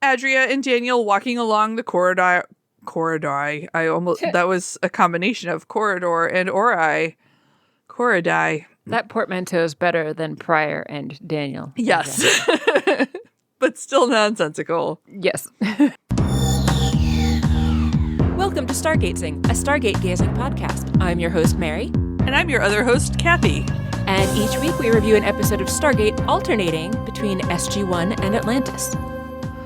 Adria and Daniel walking along the corridor. That was a combination of corridor and ori. Corridor. That portmanteau is better than Pryor and Daniel. Yes. But still nonsensical. Yes. Welcome to Stargatesing, a Stargate gazing podcast. I'm your host, Mary. And I'm your other host, Kathy. And each week we review an episode of Stargate alternating between SG1 and Atlantis.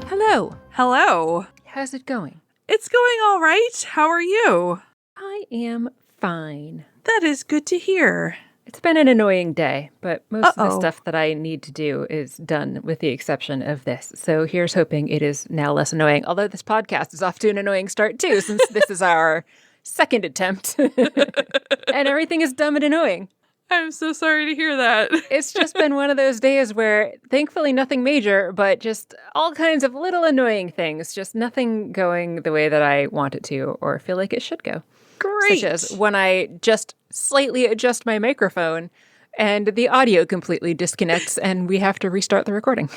Hello. Hello. How's it going? It's going all right. How are you? I am fine. That is good to hear. It's been an annoying day, but most of the stuff that I need to do is done with the exception of this. So here's hoping it is now less annoying, although this podcast is off to an annoying start too, since this is our second attempt. And everything is dumb and annoying. I'm so sorry to hear that. It's just been one of those days where thankfully nothing major, but just all kinds of little annoying things. Just nothing going the way that I want it to or feel like it should go. Great. Such as when I just slightly adjust my microphone and the audio completely disconnects and we have to restart the recording.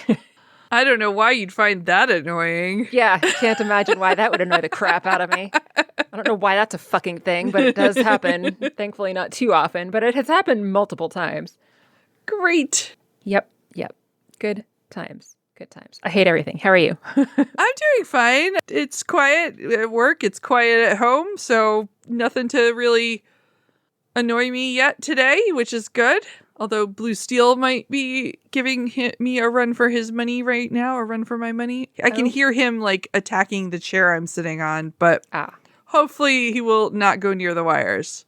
I don't know why you'd find that annoying. Yeah, I can't imagine why that would annoy the crap out of me. I don't know why that's a fucking thing, but it does happen. Thankfully not too often, but it has happened multiple times. Great. Yep. Good times. Good times. I hate everything. How are you? I'm doing fine. It's quiet at work. It's quiet at home. So nothing to really annoy me yet today, which is good. Although Blue Steel might be giving me a run for his money right now, a run for my money. I can hear him like attacking the chair I'm sitting on, but hopefully he will not go near the wires.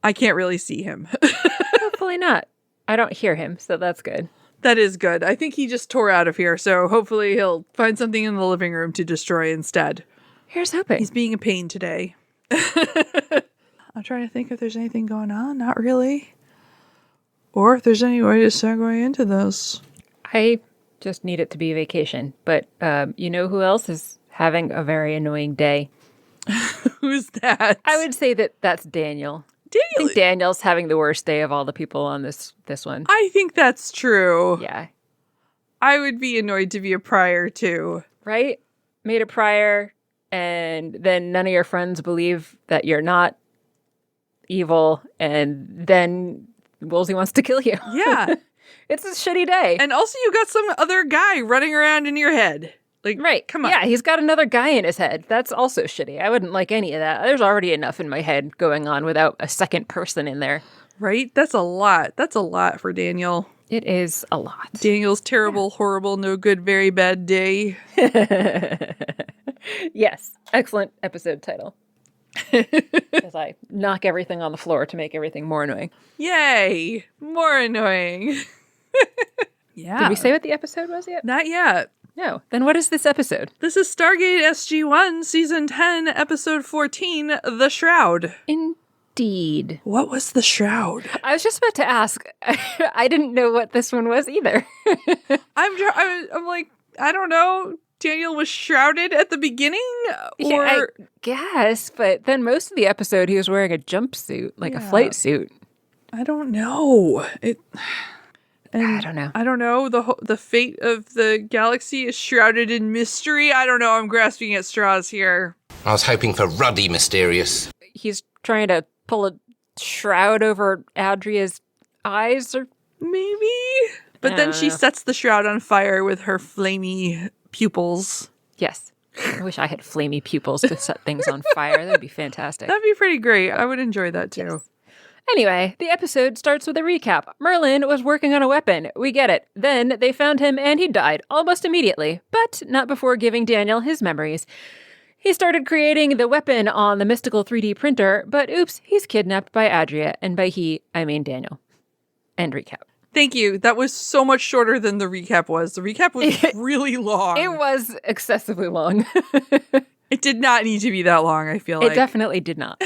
I can't really see him. Hopefully not. I don't hear him, so that's good. That is good. I think he just tore out of here, so hopefully he'll find something in the living room to destroy instead. Here's hoping. He's being a pain today. I'm trying to think if there's anything going on. Not really. Or if there's any way to segue into this. I just need it to be vacation. But you know who else is having a very annoying day? Who's that? I would say that's Daniel. I think Daniel's having the worst day of all the people on this one. I think that's true. Yeah. I would be annoyed to be a Pryor, too. Right? Made a Pryor, and then none of your friends believe that you're not evil, and then Woolsey wants to kill you. Yeah. It's a shitty day. And also you got some other guy running around in your head. Like, right. Come on. Yeah, he's got another guy in his head. That's also shitty. I wouldn't like any of that. There's already enough in my head going on without a second person in there. Right? That's a lot. That's a lot for Daniel. It is a lot. Daniel's terrible, horrible, no good, very bad day. Yes. Excellent episode title. As I knock everything on the floor to make everything more annoying. Yay! More annoying. Yeah. Did we say what the episode was yet? Not yet. No. Then what is this episode? This is Stargate SG1, Season 10, Episode 14, The Shroud. Indeed. What was The Shroud? I was just about to ask. I didn't know what this one was either. I'm like, I don't know. Daniel was shrouded at the beginning? Or... Yeah, I guess, but then most of the episode he was wearing a jumpsuit, like a flight suit. I don't know. I don't know. I don't know. The fate of the galaxy is shrouded in mystery. I don't know. I'm grasping at straws here. I was hoping for ruddy mysterious. He's trying to pull a shroud over Adria's eyes, or maybe. But then she sets the shroud on fire with her flamey pupils. Yes. I wish I had flamey pupils to set things on fire. That would be fantastic. That'd be pretty great. I would enjoy that too. Yes. Anyway, the episode starts with a recap. Merlin was working on a weapon. We get it. Then they found him and he died almost immediately, but not before giving Daniel his memories. He started creating the weapon on the mystical 3D printer, but oops, he's kidnapped by Adria, and by he, I mean Daniel. End recap. Thank you. That was so much shorter than the recap was. The recap was really long. It was excessively long. It did not need to be that long, I feel like. It definitely did not.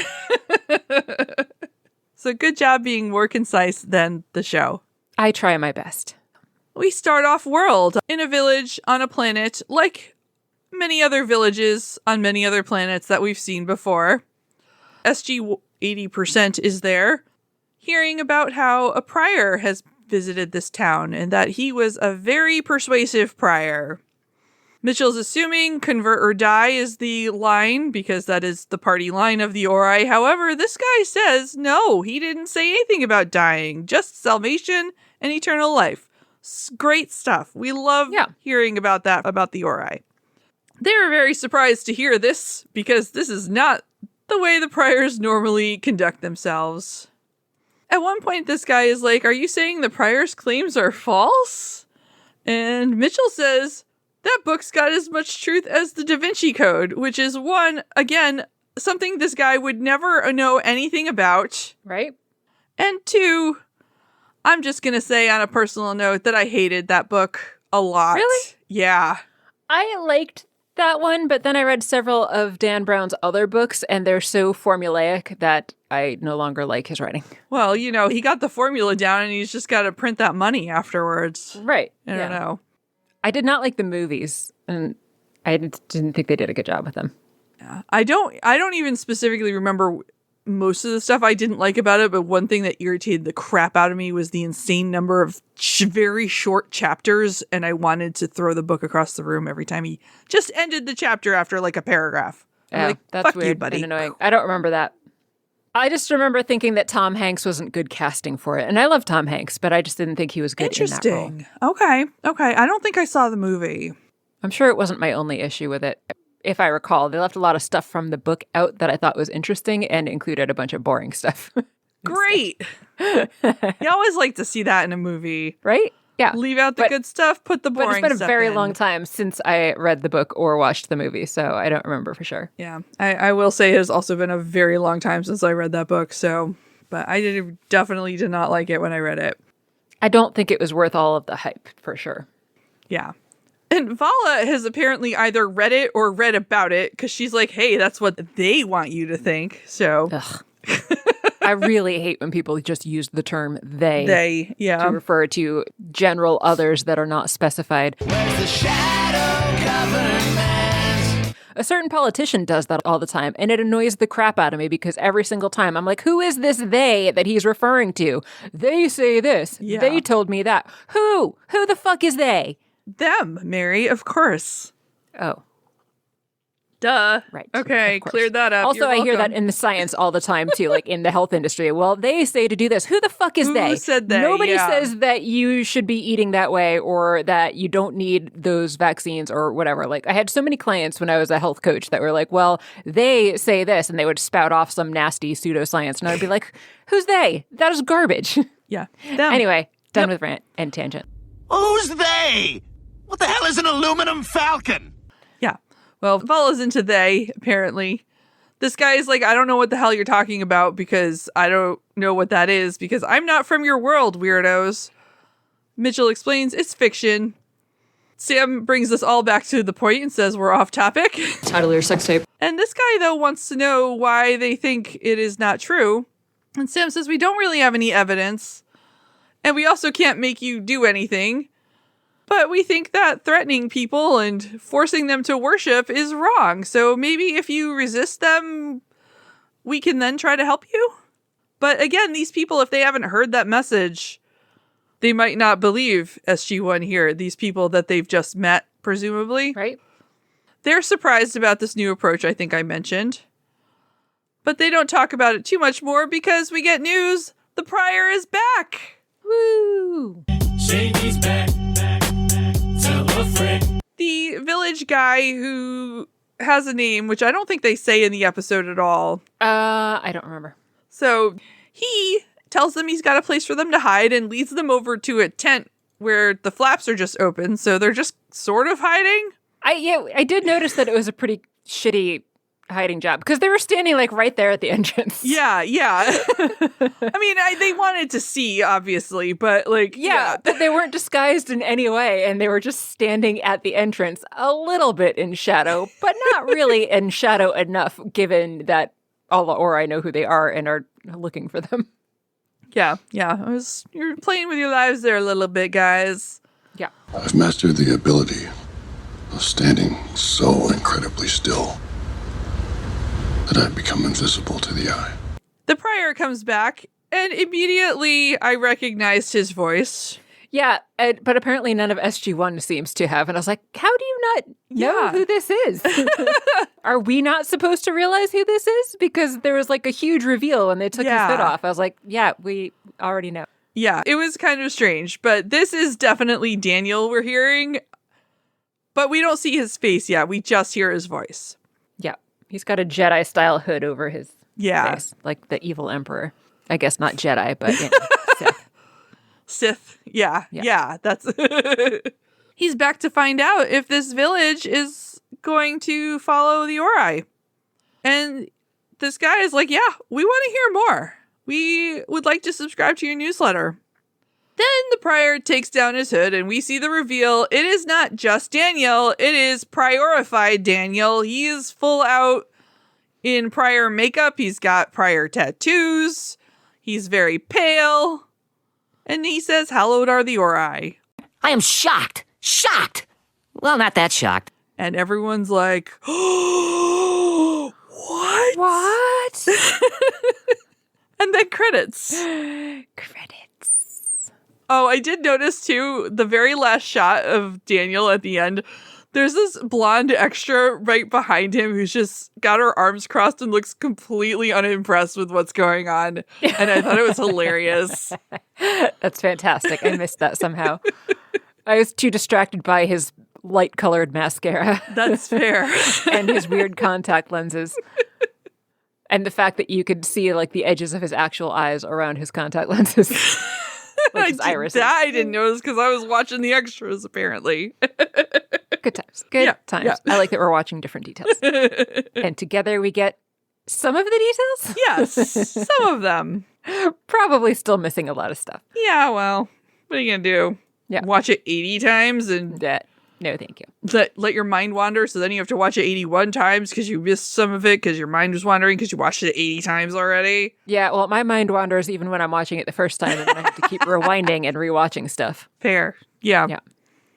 So good job being more concise than the show. I try my best. We start off world in a village on a planet like many other villages on many other planets that we've seen before. SG1 is there, hearing about how a Pryor has visited this town and that he was a very persuasive Pryor. Mitchell's assuming convert or die is the line because that is the party line of the Ori. However, this guy says no, he didn't say anything about dying, just salvation and eternal life. Great stuff. We love hearing about that, about the Ori. They were very surprised to hear this because this is not the way the priors normally conduct themselves. At one point, this guy is like, are you saying the prior's claims are false? And Mitchell says, that book's got as much truth as the Da Vinci Code, which is one, again, something this guy would never know anything about. Right. And two, I'm just going to say on a personal note that I hated that book a lot. Really? Yeah. I liked that one, but then I read several of Dan Brown's other books, and they're so formulaic that I no longer like his writing. Well, you know, he got the formula down and he's just got to print that money afterwards. Right. I don't know. I did not like the movies, and I didn't think they did a good job with them. Yeah. I don't even specifically remember most of the stuff I didn't like about it, but one thing that irritated the crap out of me was the insane number of very short chapters, and I wanted to throw the book across the room every time he just ended the chapter after like a paragraph. Yeah, like, that's fuck weird you, buddy. and annoying. I don't remember that. I just remember thinking that Tom Hanks wasn't good casting for it. And I love Tom Hanks, but I just didn't think he was good in that role. Interesting. Okay. I don't think I saw the movie. I'm sure it wasn't my only issue with it. If I recall, they left a lot of stuff from the book out that I thought was interesting and included a bunch of boring stuff. Great. You always like to see that in a movie. Right? Yeah. Leave out the good stuff, put the boring stuff in. But it's been a very long time since I read the book or watched the movie, so I don't remember for sure. Yeah. I will say it has also been a very long time since I read that book, but I definitely did not like it when I read it. I don't think it was worth all of the hype, for sure. Yeah. And Vala has apparently either read it or read about it, because she's like, hey, that's what they want you to think, so... Ugh. I really hate when people just use the term they to refer to general others that are not specified. Where's the shadow government? A certain politician does that all the time, and it annoys the crap out of me because every single time I'm like, who is this they that he's referring to? They say this. Yeah. They told me that. Who? Who the fuck is they? Them, Mary, of course. Oh. Duh. Right. Okay, cleared that up. Also, I hear that in the science all the time, too, like in the health industry. Well, they say to do this. Who the fuck is they? Who said they? Nobody Yeah. says that you should be eating that way or that you don't need those vaccines or whatever. Like, I had so many clients when I was a health coach that were like, well, they say this, and they would spout off some nasty pseudoscience. And I'd be like, who's they? That is garbage. Yeah. Them. Anyway, done with rant and tangent. Who's they? What the hell is an aluminum falcon? Yeah. Well, Vala's into they, apparently. This guy is like, I don't know what the hell you're talking about because I don't know what that is because I'm not from your world, weirdos. Mitchell explains it's fiction. Sam brings us all back to the point and says we're off topic. Title of your sex tape. And this guy, though, wants to know why they think it is not true. And Sam says we don't really have any evidence. And we also can't make you do anything. But we think that threatening people and forcing them to worship is wrong. So maybe if you resist them, we can then try to help you. But again, these people, if they haven't heard that message, they might not believe SG1 here. These people that they've just met, presumably. Right. They're surprised about this new approach I think I mentioned. But they don't talk about it too much more because we get news. The prior is back. Woo! Shady's back. Tell a friend. The village guy who has a name, which I don't think they say in the episode at all. I don't remember. So he tells them he's got a place for them to hide and leads them over to a tent where the flaps are just open. So they're just sort of hiding. I did notice that it was a pretty shitty hiding job because they were standing like right there at the entrance. Yeah. I mean, they wanted to see, obviously, but like, yeah. But they weren't disguised in any way, and they were just standing at the entrance, a little bit in shadow, but not really in shadow enough, given that all the Ori know who they are and are looking for them. Yeah. You're playing with your lives there a little bit, guys. Yeah. I've mastered the ability of standing so incredibly still that I've become invisible to the eye. The prior comes back, and immediately I recognized his voice. Yeah, but apparently none of SG1 seems to have. And I was like, how do you not know who this is? Are we not supposed to realize who this is? Because there was like a huge reveal when they took his hood off. I was like, yeah, we already know. Yeah, it was kind of strange, but this is definitely Daniel we're hearing. But we don't see his face yet. We just hear his voice. Yeah, he's got a Jedi-style hood over his face, like the evil Emperor. I guess not Jedi, but Sith. Sith, yeah, that's... He's back to find out if this village is going to follow the Ori. And this guy is like, yeah, we want to hear more. We would like to subscribe to your newsletter. Then the prior takes down his hood and we see the reveal. It is not just Daniel. It is priorified Daniel. He is full out in prior makeup. He's got prior tattoos. He's very pale. And he says, hallowed are the Ori. I am shocked. Shocked. Well, not that shocked. And everyone's like, oh, what? What? And then credits. Credits. Oh, I did notice too, the very last shot of Daniel at the end, there's this blonde extra right behind him who's just got her arms crossed and looks completely unimpressed with what's going on. And I thought it was hilarious. That's fantastic. I missed that somehow. I was too distracted by his light-colored mascara. That's fair. And his weird contact lenses. And the fact that you could see like the edges of his actual eyes around his contact lenses. Like his irises. I didn't notice because I was watching the extras, apparently. Good times. Good times. Yeah. I like that we're watching different details. And together we get some of the details? Yes, some of them. Probably still missing a lot of stuff. Yeah, well, what are you going to do? Yeah. Watch it 80 times and No, thank you. let your mind wander, so then you have to watch it 81 times because you missed some of it because your mind was wandering because you watched it 80 times already. Yeah, well, my mind wanders even when I'm watching it the first time, and then I have to keep rewinding and rewatching stuff. Fair. Yeah. Yeah.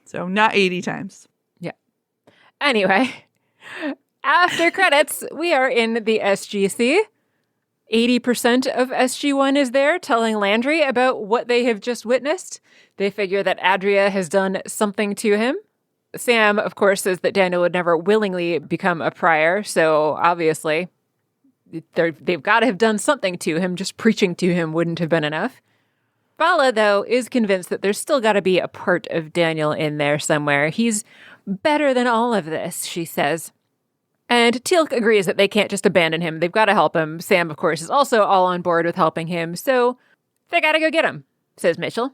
So not 80 times. Yeah. Anyway, after credits, we are in the SGC. 80% of SG1 is there telling Landry about what they have just witnessed. They figure that Adria has done something to him. Sam, of course, says that Daniel would never willingly become a prior, so obviously they've got to have done something to him. Just preaching to him wouldn't have been enough. Vala, though, is convinced that there's still got to be a part of Daniel in there somewhere. He's better than all of this, she says. And Teal'c agrees that they can't just abandon him. They've got to help him. Sam, of course, is also all on board with helping him, so they got to go get him, says Mitchell.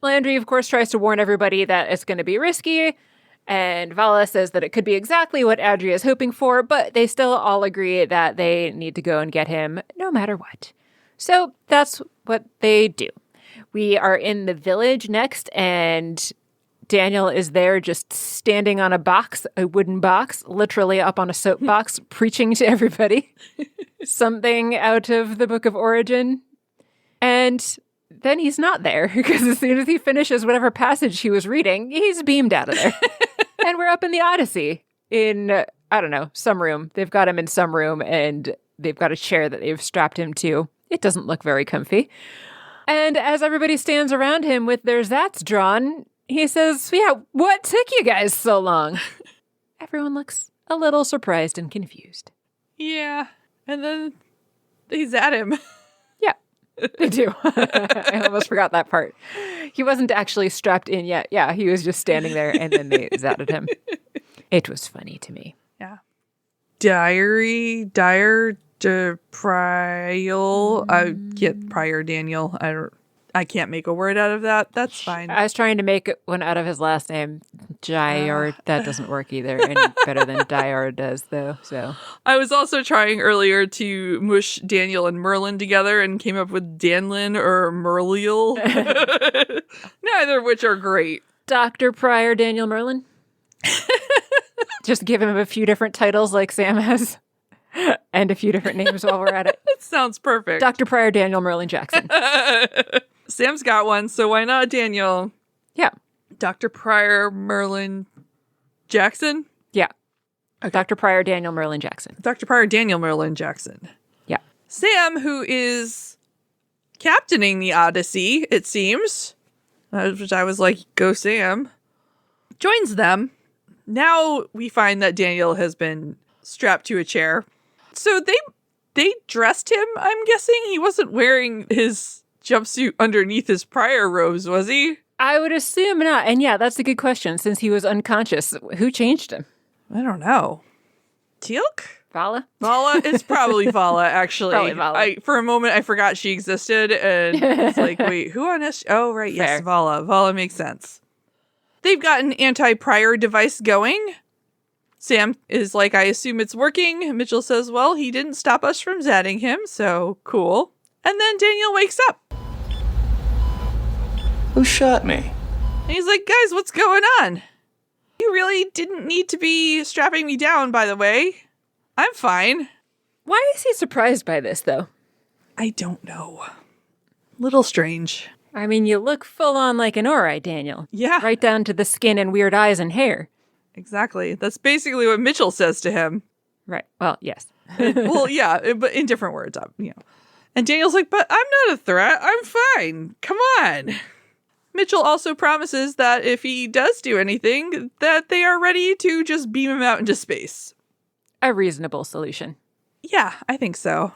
Landry, of course, tries to warn everybody that it's going to be risky, and Vala says that it could be exactly what Adria is hoping for, but they still all agree that they need to go and get him no matter what. So that's what they do. We are in the village next, and Daniel is there just standing on a wooden box, literally up on a soapbox, preaching to everybody. Something out of the Book of Origin. And then he's not there, because as soon as he finishes whatever passage he was reading, he's beamed out of there. And we're up in the Odyssey in, I don't know, some room. They've got him in some room, and they've got a chair that they've strapped him to. It doesn't look very comfy. And as everybody stands around him with their zats drawn, he says, yeah, what took you guys so long? Everyone looks a little surprised and confused. Yeah. And then he's at him. Yeah, they do. I almost forgot that part. He wasn't actually strapped in yet. Yeah, he was just standing there, and then they zatted him. It was funny to me. Yeah. Prior. I get Prior Daniel. I can't make a word out of that. That's fine. I was trying to make one out of his last name, Jaior. That doesn't work either. Any better than Jaior does, though. So I was also trying earlier to mush Daniel and Merlin together and came up with Danlin or Merliel. Neither of which are great. Dr. Prior Daniel Merlin. Just give him a few different titles like Sam has. And a few different names while we're at it. That sounds perfect. Dr. Prior Daniel Merlin Jackson. Sam's got one, so why not Daniel? Yeah. Dr. Prior Merlin Jackson? Yeah. Okay. Dr. Prior Daniel Merlin Jackson. Dr. Prior Daniel Merlin Jackson. Yeah. Sam, who is captaining the Odyssey, it seems, Which I was like, go Sam. Joins them. Now we find that Daniel has been strapped to a chair. So they dressed him, I'm guessing. He wasn't wearing his jumpsuit underneath his prior robes, was he? I would assume not. And yeah, that's a good question. Since he was unconscious, who changed him? I don't know. Teal'c? Vala? Vala? It's probably Vala, actually. Probably Vala. For a moment, I forgot she existed, and it's like, wait, who on SG? Oh, right, yes, Fair. Vala. Vala makes sense. They've got an anti-prior device going. Sam is like, I assume it's working. Mitchell says, well, he didn't stop us from zatting him, so cool. And then Daniel wakes up. Who shot me? And he's like, guys, what's going on? You really didn't need to be strapping me down, by the way. I'm fine. Why is he surprised by this, though? I don't know. Little strange. I mean, you look full on like an Ori, Daniel. Yeah. Right down to the skin and weird eyes and hair. Exactly. That's basically what Mitchell says to him. Right. Well, yes. Well, yeah, but in different words, And Daniel's like, but I'm not a threat. I'm fine. Come on. Mitchell also promises that if he does do anything, that they are ready to just beam him out into space. A reasonable solution. Yeah, I think so.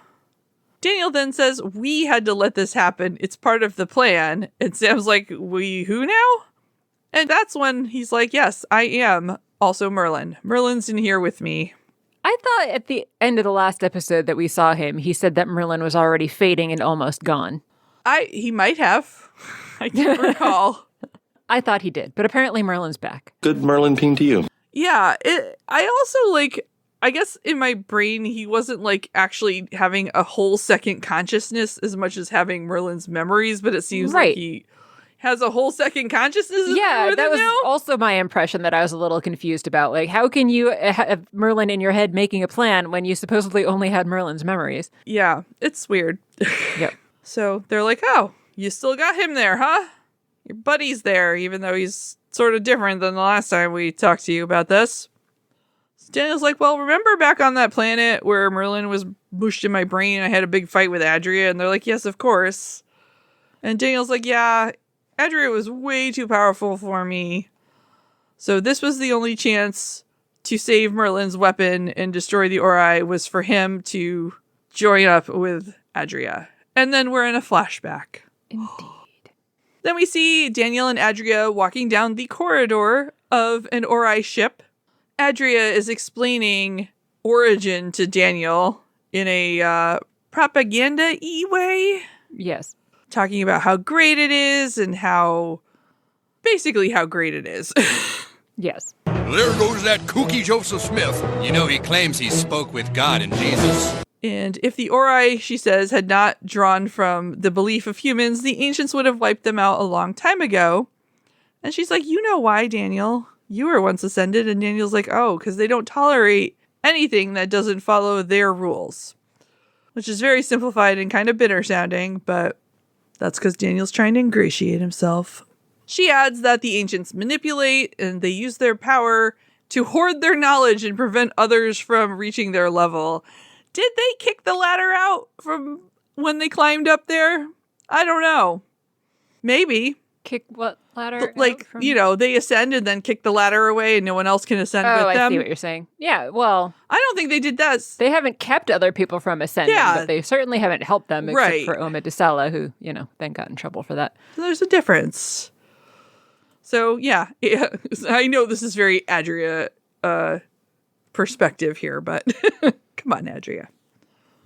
Daniel then says, we had to let this happen. It's part of the plan. And Sam's like, we who now? And that's when he's like, yes, I am also Merlin. Merlin's in here with me. I thought at the end of the last episode that we saw him, he said that Merlin was already fading and almost gone. He might have. I can't recall. I thought he did, but apparently Merlin's back. Good Merlin ping to you. Yeah, I also, I guess in my brain, he wasn't, actually having a whole second consciousness as much as having Merlin's memories, but it seems like he has a whole second consciousness. Yeah, that was also my impression that I was a little confused about. Like, how can you have Merlin in your head making a plan when you supposedly only had Merlin's memories? Yeah, it's weird. Yep. So they're like, oh, you still got him there, huh? Your buddy's there, even though he's sort of different than the last time we talked to you about this. So Daniel's like, well, remember back on that planet where Merlin was mushed in my brain? I had a big fight with Adria, and they're like, yes, of course. And Daniel's like, yeah, Adria was way too powerful for me. So this was the only chance to save Merlin's weapon and destroy the Ori was for him to join up with Adria. And then we're in a flashback. Indeed. Then we see Daniel and Adria walking down the corridor of an Ori ship. Adria is explaining origin to Daniel in a propaganda-y way. Yes. Talking about how great it is and basically how great it is. Yes. There goes that kooky Joseph Smith. You know, he claims he spoke with God and Jesus. And if the Ori, she says, had not drawn from the belief of humans, the ancients would have wiped them out a long time ago. And she's like, you know why, Daniel? You were once ascended. And Daniel's like, oh, because they don't tolerate anything that doesn't follow their rules. Which is very simplified and kind of bitter sounding, but that's because Daniel's trying to ingratiate himself. She adds that the ancients manipulate and they use their power to hoard their knowledge and prevent others from reaching their level. Did they kick the ladder out from when they climbed up there? I don't know. Maybe. Kick what ladder? They ascend and then kick the ladder away and no one else can ascend with them. I see what you're saying. Yeah, well. I don't think they did that. They haven't kept other people from ascending, but they certainly haven't helped them except for Oma Desala, who, then got in trouble for that. So there's a difference. So, yeah, I know this is very Adria perspective here, but come on, Adria.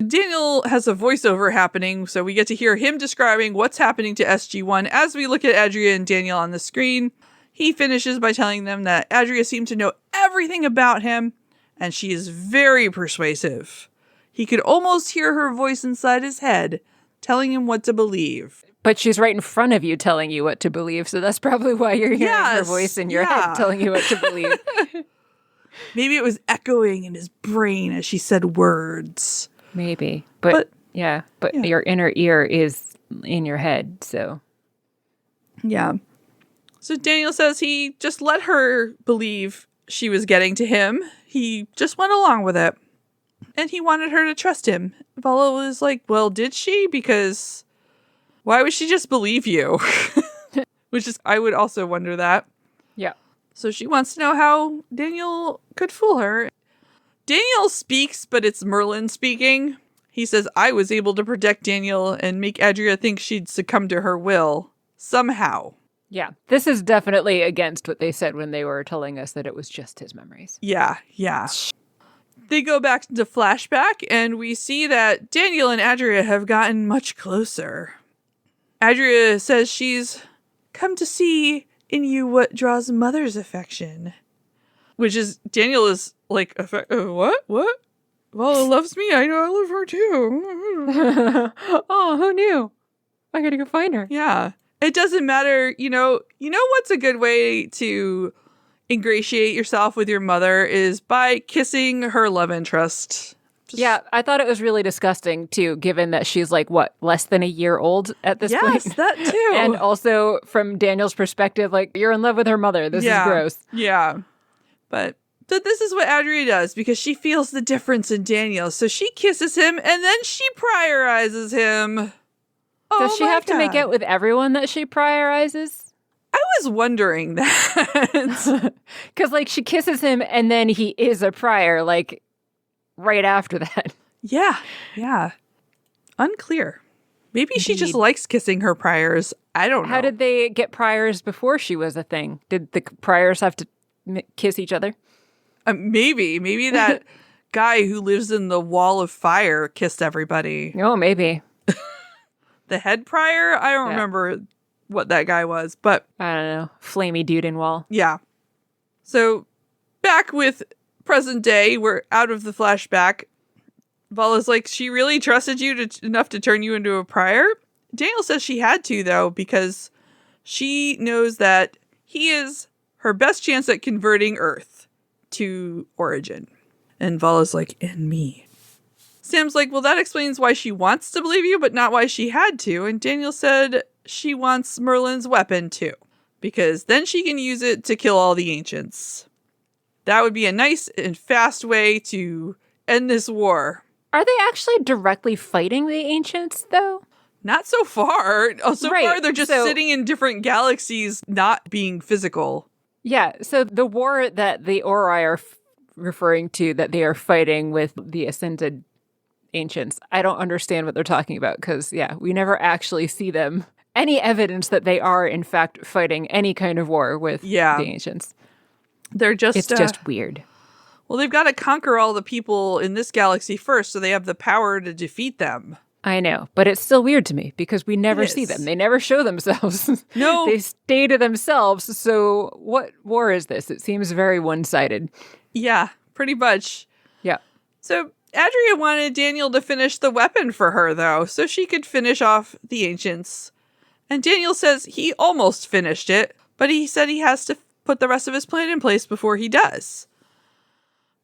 Daniel has a voiceover happening, so we get to hear him describing what's happening to SG1 as we look at Adria and Daniel on the screen. He finishes by telling them that Adria seemed to know everything about him, and she is very persuasive. He could almost hear her voice inside his head, telling him what to believe. But she's right in front of you telling you what to believe, so that's probably why you're hearing her voice in your head telling you what to believe. Maybe it was echoing in his brain as she said words. Maybe. But your inner ear is in your head, so. Yeah. So Daniel says he just let her believe she was getting to him. He just went along with it. And he wanted her to trust him. Vala was like, well, did she? Because why would she just believe you? Which is, I would also wonder that. Yeah. So she wants to know how Daniel could fool her. Daniel speaks, but it's Merlin speaking. He says, I was able to protect Daniel and make Adria think she'd succumb to her will. Somehow. Yeah. This is definitely against what they said when they were telling us that it was just his memories. Yeah. They go back to flashback, and we see that Daniel and Adria have gotten much closer. Adria says she's come to see in you what draws mother's affection. Which is, Daniel is like, what? Vala loves me. I know I love her too. Oh, who knew? I gotta go find her. Yeah. It doesn't matter. You know what's a good way to ingratiate yourself with your mother is by kissing her love interest. Yeah, I thought it was really disgusting, too, given that she's like, what, less than a year old at this point? Yes, that too. And also, from Daniel's perspective, like, you're in love with her mother. This is gross. Yeah. But this is what Adria does because she feels the difference in Daniel. So she kisses him and then she prioritizes him. Does she have to make out with everyone that she prioritizes? I was wondering that. Because, like, she kisses him and then he is a prior, like, right after that. Yeah. Unclear. Maybe she just likes kissing her priors. I don't know. How did they get priors before she was a thing? Did the priors have to kiss each other? Maybe that guy who lives in the wall of fire kissed everybody. Oh, maybe. The head prior? I don't remember what that guy was, but I don't know. Flamey dude in wall. Yeah. So back with present day, we're out of the flashback. Vala's like, she really trusted you enough to turn you into a prior? Daniel says she had to, though, because she knows that he is her best chance at converting Earth to Origin. And Vala's like, and me. Sam's like, well, that explains why she wants to believe you, but not why she had to. And Daniel said she wants Merlin's weapon, too, because then she can use it to kill all the ancients. That would be a nice and fast way to end this war. Are they actually directly fighting the ancients, though? Not so far. So Right, far, they're just sitting in different galaxies, not being physical. Yeah, so the war that the Ori are referring to, that they are fighting with the Ascended Ancients, I don't understand what they're talking about, because, we never actually see them. Any evidence that they are, in fact, fighting any kind of war with the Ancients. They're just... It's just weird. Well, they've got to conquer all the people in this galaxy first, so they have the power to defeat them. I know, but it's still weird to me because we never see them. They never show themselves. No. They stay to themselves. So what war is this? It seems very one-sided. Yeah, pretty much. Yeah. So Adria wanted Daniel to finish the weapon for her, though, so she could finish off the ancients. And Daniel says he almost finished it, but he said he has to put the rest of his plan in place before he does.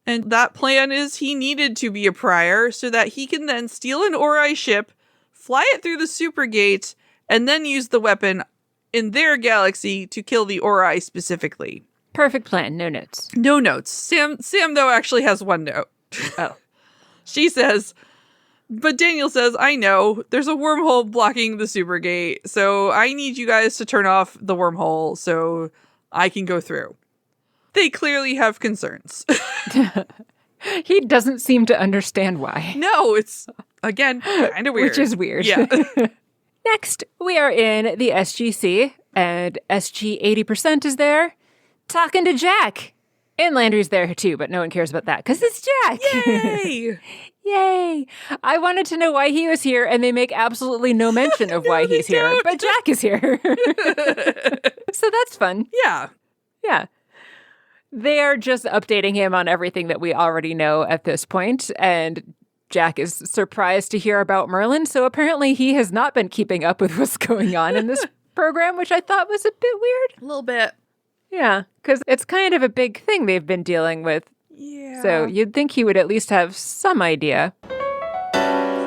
And that plan is he needed to be a prior so that he can then steal an Ori ship, fly it through the supergate, and then use the weapon in their galaxy to kill the Ori specifically. Perfect plan. No notes. No notes. Sam though, actually has one note. Oh. She says, but Daniel says, I know, there's a wormhole blocking the supergate, so I need you guys to turn off the wormhole so I can go through. They clearly have concerns. He doesn't seem to understand why. No, it's, again, kind of weird. Which is weird. Yeah. Next, we are in the SGC, and SG80% is there, talking to Jack. And Landry's there too, but no one cares about that, because it's Jack! Yay! Yay! I wanted to know why he was here, and they make absolutely no mention of why he's here, but Jack is here. So that's fun. Yeah. Yeah. They are just updating him on everything that we already know at this point, and Jack is surprised to hear about Merlin, so apparently he has not been keeping up with what's going on in this program, which I thought was a bit weird. A little bit. Yeah, because it's kind of a big thing they've been dealing with. Yeah. So you'd think he would at least have some idea.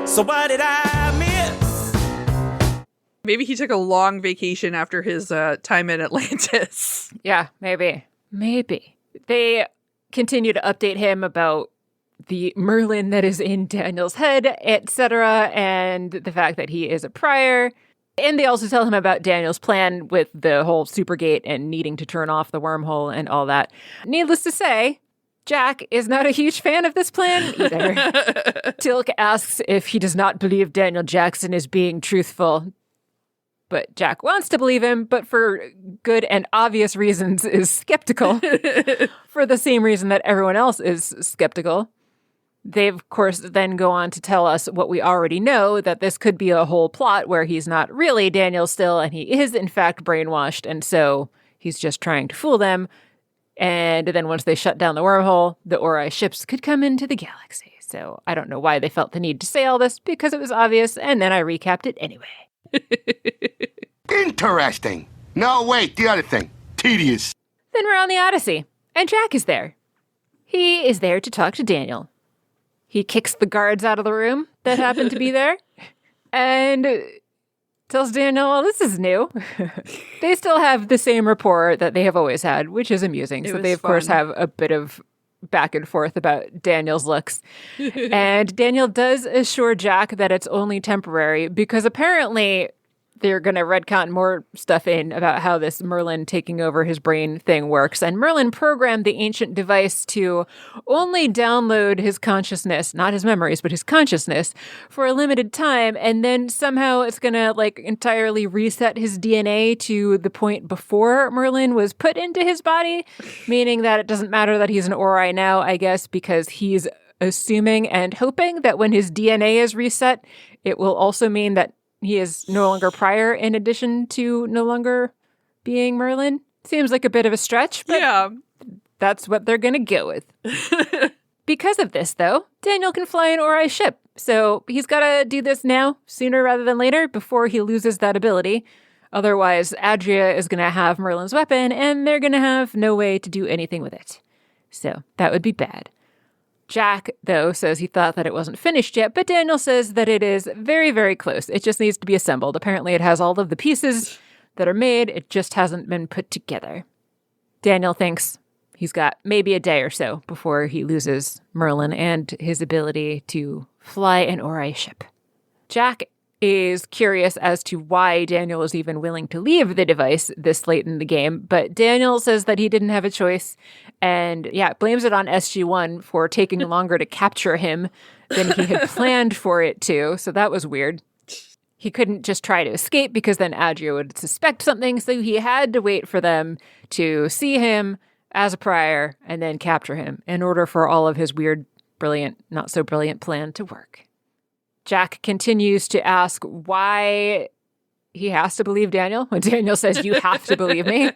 So what did I miss? Maybe he took a long vacation after his time in Atlantis. Yeah, maybe. Maybe. They continue to update him about the Merlin that is in Daniel's head, etc., and the fact that he is a prior. And they also tell him about Daniel's plan with the whole supergate and needing to turn off the wormhole and all that. Needless to say, Jack is not a huge fan of this plan either. Tilk asks if he does not believe Daniel Jackson is being truthful. But Jack wants to believe him, but for good and obvious reasons is skeptical. For the same reason that everyone else is skeptical. They, of course, then go on to tell us what we already know, that this could be a whole plot where he's not really Daniel still, and he is, in fact, brainwashed, and so he's just trying to fool them. And then once they shut down the wormhole, the Ori ships could come into the galaxy. So I don't know why they felt the need to say all this, because it was obvious, and then I recapped it anyway. Interesting. No, wait, the other thing. Tedious. Then we're on the Odyssey, and Jack is there. He is there to talk to Daniel. He kicks the guards out of the room that happen to be there and tells Daniel, well, this is new. They still have the same rapport that they have always had, which is amusing. So they, of course, have a bit of back and forth about Daniel's looks. And Daniel does assure Jack that it's only temporary because apparently they're going to retcon more stuff in about how this Merlin taking over his brain thing works. And Merlin programmed the ancient device to only download his consciousness, not his memories, but his consciousness for a limited time. And then somehow it's going to entirely reset his DNA to the point before Merlin was put into his body, meaning that it doesn't matter that he's an Ori now, I guess, because he's assuming and hoping that when his DNA is reset, it will also mean that he is no longer prior in addition to no longer being Merlin. Seems like a bit of a stretch, but yeah, that's what they're going to go with. Because of this, though, Daniel can fly an Ori ship. So he's got to do this now, sooner rather than later, before he loses that ability. Otherwise, Adria is going to have Merlin's weapon, and they're going to have no way to do anything with it. So that would be bad. Jack, though, says he thought that it wasn't finished yet, but Daniel says that it is very, very close. It just needs to be assembled. Apparently it has all of the pieces that are made. It just hasn't been put together. Daniel thinks he's got maybe a day or so before he loses Merlin and his ability to fly an Ori ship. Jack is curious as to why Daniel was even willing to leave the device this late in the game, but Daniel says that he didn't have a choice and, blames it on SG1 for taking longer to capture him than he had planned for it to, so that was weird. He couldn't just try to escape because then Adria would suspect something, so he had to wait for them to see him as a prior and then capture him in order for all of his weird, brilliant, not so brilliant plan to work. Jack continues to ask why he has to believe Daniel when Daniel says, you have to believe me.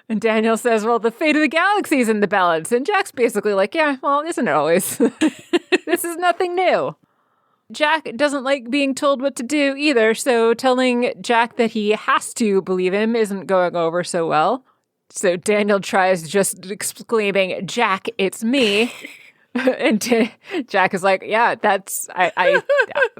And Daniel says, well, the fate of the galaxy is in the balance. And Jack's basically like, yeah, well, isn't it always? This is nothing new. Jack doesn't like being told what to do either. So telling Jack that he has to believe him isn't going over so well. So Daniel tries just exclaiming, Jack, it's me. And Jack is like, yeah, that's, I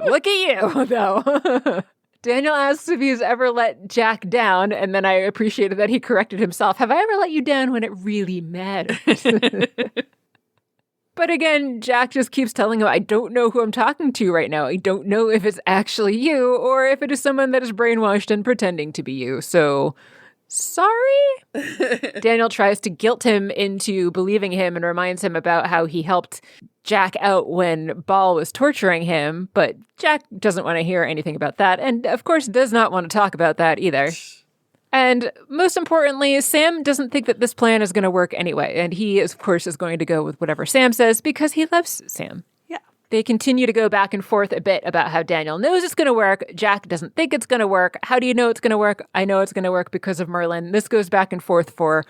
look at you, though. Daniel asks if he's ever let Jack down, and then I appreciated that he corrected himself. Have I ever let you down when it really matters? But again, Jack just keeps telling him, I don't know who I'm talking to right now. I don't know if it's actually you, or if it is someone that is brainwashed and pretending to be you. So, sorry? Daniel tries to guilt him into believing him and reminds him about how he helped Jack out when Ball was torturing him, but Jack doesn't want to hear anything about that, and of course does not want to talk about that either. And most importantly, Sam doesn't think that this plan is going to work anyway, and he, of course, is going to go with whatever Sam says because he loves Sam. Yeah. They continue to go back and forth a bit about how Daniel knows it's going to work. Jack doesn't think it's going to work. How do you know it's going to work? I know it's going to work because of Merlin. This goes back and forth for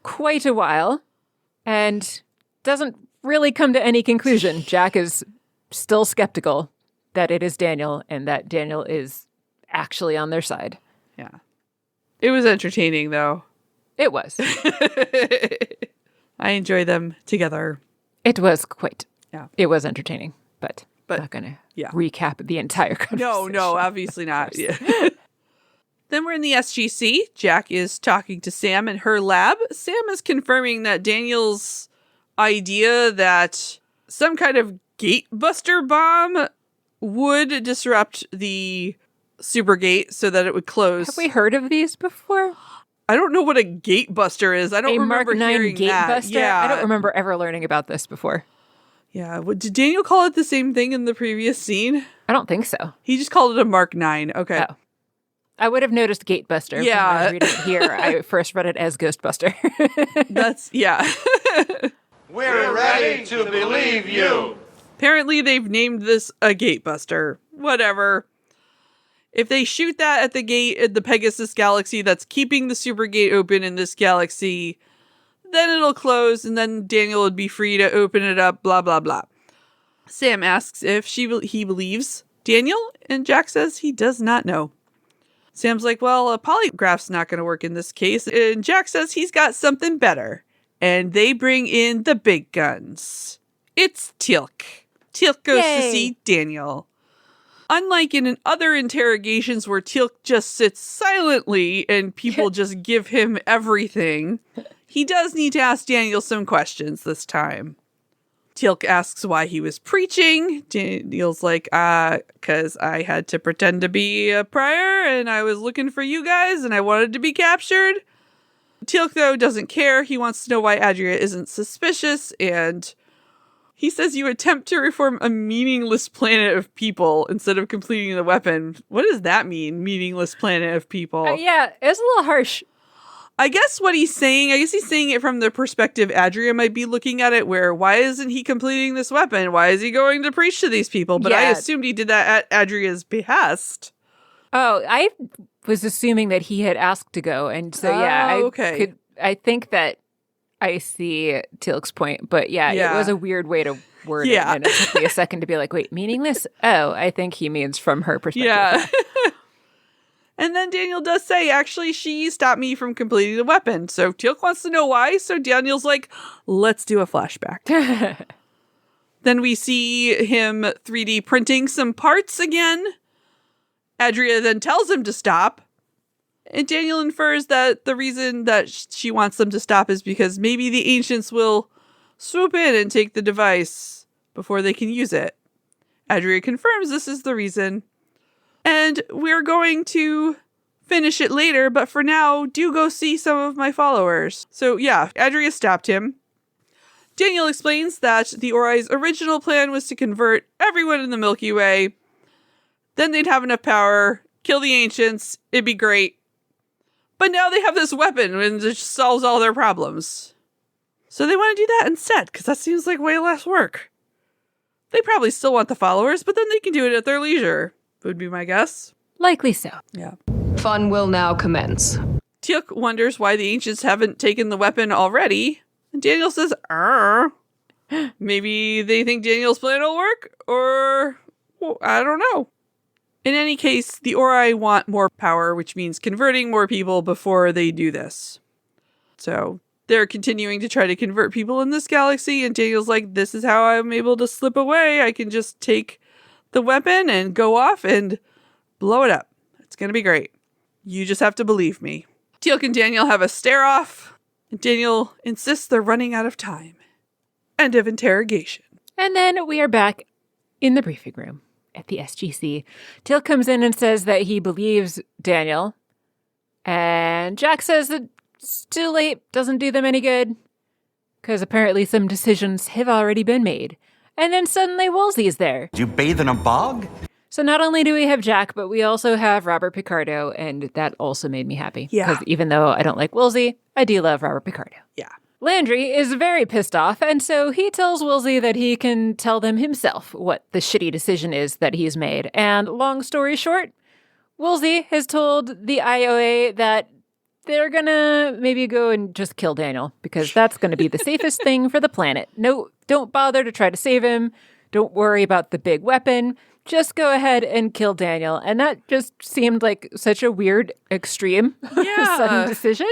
quite a while and doesn't really come to any conclusion. Jack is still skeptical that it is Daniel and that Daniel is actually on their side. Yeah. It was entertaining, though. It was. I enjoy them together. It was quite. Yeah. It was entertaining, but I'm not going to recap the entire conversation. No, obviously not. Yeah. Then we're in the SGC. Jack is talking to Sam in her lab. Sam is confirming that Daniel's idea that some kind of gate buster bomb would disrupt the super gate so that it would close. Have we heard of these before? I don't know what a gate buster is. I don't remember Mark 9 hearing gate that. buster? Yeah. I don't remember ever learning about this before. Yeah. Did Daniel call it the same thing in the previous scene? I don't think so. He just called it a Mark 9. Okay. Oh. I would have noticed gate buster. Yeah. When I was reading it here, I first read it as Ghostbuster. Yeah. We're ready to believe you. Apparently they've named this a gate buster. Whatever. If they shoot that at the gate in the Pegasus galaxy that's keeping the super gate open in this galaxy, then it'll close and then Daniel would be free to open it up, blah, blah, blah. Sam asks if he believes Daniel, and Jack says he does not know. Sam's like, well, a polygraph's not going to work in this case, and Jack says he's got something better. And they bring in the big guns. It's Teal'c. Teal'c goes to see Daniel. Unlike in other interrogations where Teal'c just sits silently and people just give him everything, he does need to ask Daniel some questions this time. Teal'c asks why he was preaching. Daniel's like, because I had to pretend to be a prior and I was looking for you guys and I wanted to be captured. Teal'c, though, doesn't care. He wants to know why Adria isn't suspicious, and he says you attempt to reform a meaningless planet of people instead of completing the weapon. What does that mean, meaningless planet of people? Yeah, it's a little harsh. I guess he's saying it from the perspective Adria might be looking at it, where why isn't he completing this weapon? Why is he going to preach to these people? But I assumed he did that at Adria's behest. Oh, I was assuming that he had asked to go, and so I think that I see Teal'c's point, but it was a weird way to word it, and it took me a second to be like, wait, meaningless? Oh, I think he means from her perspective. Yeah. And then Daniel does say, actually, she stopped me from completing the weapon. So Teal'c wants to know why. So Daniel's like, let's do a flashback. Then we see him 3D printing some parts again. Adria then tells him to stop. And Daniel infers that the reason that she wants them to stop is because maybe the ancients will swoop in and take the device before they can use it. Adria confirms this is the reason. And we're going to finish it later, but for now, do go see some of my followers. So yeah, Adria stopped him. Daniel explains that the Ori's original plan was to convert everyone in the Milky Way. Then they'd have enough power, kill the ancients, it'd be great. But now they have this weapon and it just solves all their problems. So they want to do that instead, because that seems like way less work. They probably still want the followers, but then they can do it at their leisure, would be my guess. Likely so. Yeah. Fun will now commence. Teal'c wonders why the ancients haven't taken the weapon already. And Daniel says, maybe they think Daniel's plan will work, or well, I don't know. In any case, the Ori want more power, which means converting more people before they do this. So they're continuing to try to convert people in this galaxy, and Daniel's like, this is how I'm able to slip away. I can just take the weapon and go off and blow it up. It's going to be great. You just have to believe me. Teal'c and Daniel have a stare-off, and Daniel insists they're running out of time. End of interrogation. And then we are back in the briefing room at the SGC. Teal'c comes in and says that he believes Daniel. And Jack says that it's too late, doesn't do them any good. Because apparently some decisions have already been made. And then suddenly Woolsey's there. Did you bathe in a bog? So not only do we have Jack, but we also have Robert Picardo, and that also made me happy. Yeah. Because even though I don't like Woolsey, I do love Robert Picardo. Yeah. Landry is very pissed off, and so he tells Woolsey that he can tell them himself what the shitty decision is that he's made. And long story short, Woolsey has told the IOA that they're gonna maybe go and just kill Daniel, because that's gonna be the safest thing for the planet. No, don't bother to try to save him. Don't worry about the big weapon. Just go ahead and kill Daniel. And that just seemed like such a weird, extreme, sudden decision.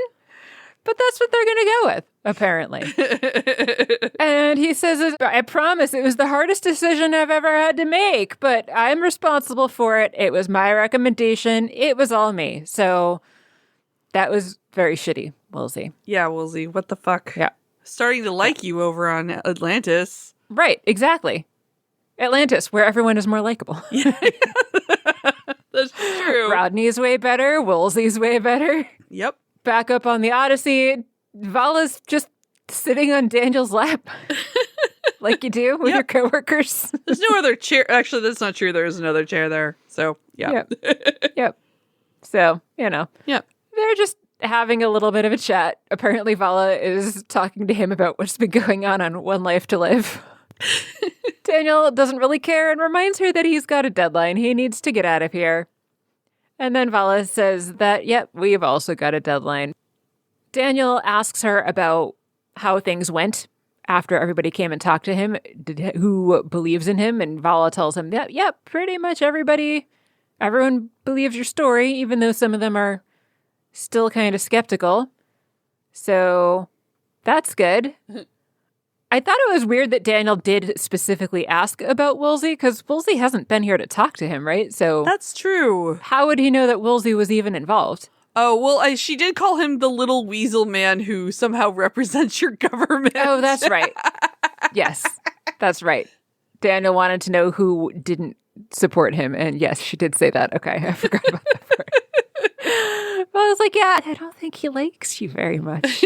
But that's what they're going to go with, apparently. And he says, I promise it was the hardest decision I've ever had to make, but I'm responsible for it. It was my recommendation. It was all me. So that was very shitty, Woolsey. Yeah, Woolsey, what the fuck? Yeah. Starting to like you over on Atlantis. Right, exactly. Atlantis, where everyone is more likable. That's true. Rodney's way better. Woolsey's way better. Yep. Back up on the Odyssey, Vala's just sitting on Daniel's lap. Like you do with your coworkers. There's no other chair. Actually, that's not true. There is another chair there. So, yeah. Yep. So, Yep. they're just having a little bit of a chat. Apparently, Vala is talking to him about what's been going on One Life to Live. Daniel doesn't really care and reminds her that he's got a deadline. He needs to get out of here. And then Vala says that, yep, we've also got a deadline. Daniel asks her about how things went after everybody came and talked to him, who believes in him. And Vala tells him that, yep, pretty much everyone believes your story, even though some of them are still kind of skeptical. So that's good. I thought it was weird that Daniel did specifically ask about Woolsey, because Woolsey hasn't been here to talk to him, right? So that's true. How would he know that Woolsey was even involved? Oh, well, she did call him the little weasel man who somehow represents your government. Oh, that's right. Yes, that's right. Daniel wanted to know who didn't support him. And yes, she did say that. Okay, I forgot about that part. Well, I was like, yeah, I don't think he likes you very much.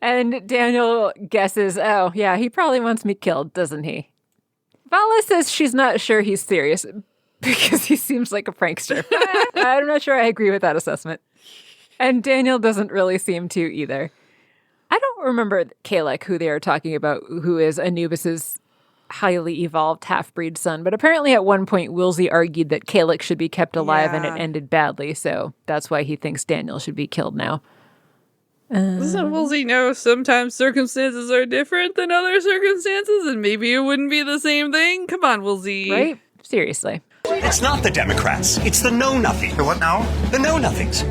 And Daniel guesses, oh, yeah, he probably wants me killed, doesn't he? Vala says she's not sure he's serious because he seems like a prankster. I'm not sure I agree with that assessment. And Daniel doesn't really seem to either. I don't remember Kalek, who they are talking about, who is Anubis's highly evolved half-breed son. But apparently at one point, Woolsey argued that Kalek should be kept alive and it ended badly. So that's why he thinks Daniel should be killed now. Doesn't Woolsey know sometimes circumstances are different than other circumstances and maybe it wouldn't be the same thing? Come on, Woolsey. Right? Seriously. It's not the Democrats. It's the know-nothing. The what now? The know-nothings.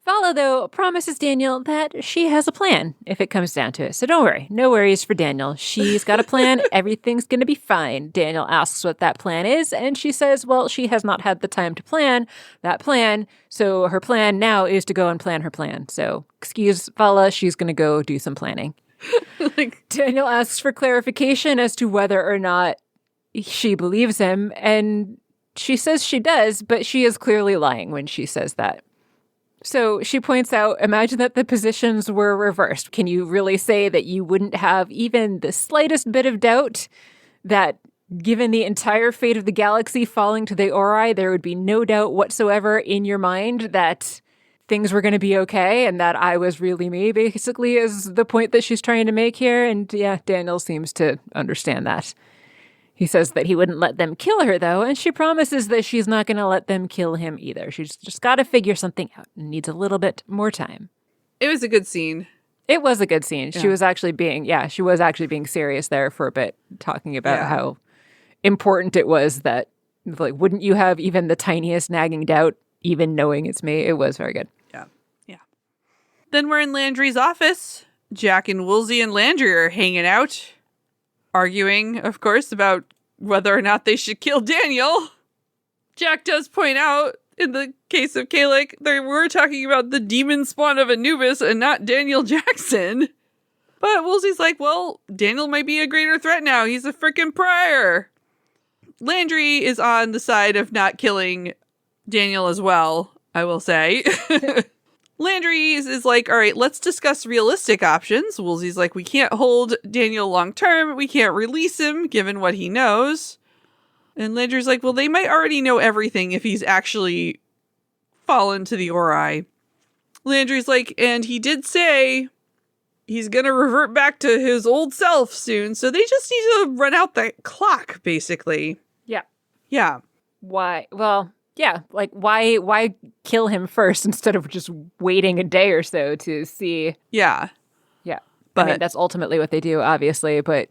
Vala, though, promises Daniel that she has a plan if it comes down to it. So don't worry. No worries for Daniel. She's got a plan. Everything's going to be fine. Daniel asks what that plan is, and she says, well, she has not had the time to plan that plan. So her plan now is to go and plan her plan. So excuse Vala, she's going to go do some planning. Daniel asks for clarification as to whether or not she believes him, and she says she does, but she is clearly lying when she says that. So she points out, imagine that the positions were reversed. Can you really say that you wouldn't have even the slightest bit of doubt that given the entire fate of the galaxy falling to the Ori, there would be no doubt whatsoever in your mind that things were going to be okay and that I was really me, basically, is the point that she's trying to make here. And yeah, Daniel seems to understand that. He says that he wouldn't let them kill her, though, and she promises that she's not going to let them kill him either. She's just got to figure something out and needs a little bit more time. It was a good scene. It was a good scene. Yeah. She was actually being serious there for a bit, talking about how important it was that, like, wouldn't you have even the tiniest nagging doubt, even knowing it's me? It was very good. Yeah. Then we're in Landry's office. Jack and Woolsey and Landry are hanging out, arguing, of course, about whether or not they should kill Daniel. Jack does point out, in the case of Kalek, they were talking about the demon spawn of Anubis and not Daniel Jackson. But Woolsey's like, well, Daniel might be a greater threat now. He's a frickin' prior. Landry is on the side of not killing Daniel as well, I will say. Landry is like, all right, let's discuss realistic options. Woolsey's like, we can't hold Daniel long term. We can't release him given what he knows. And Landry's like, well, they might already know everything if he's actually fallen to the Ori. Landry's like, and he did say he's going to revert back to his old self soon. So they just need to run out the clock, basically. Yeah. Yeah. Why? Well, yeah, like why kill him first instead of just waiting a day or so to see? Yeah. Yeah. But I mean, that's ultimately what they do, obviously, but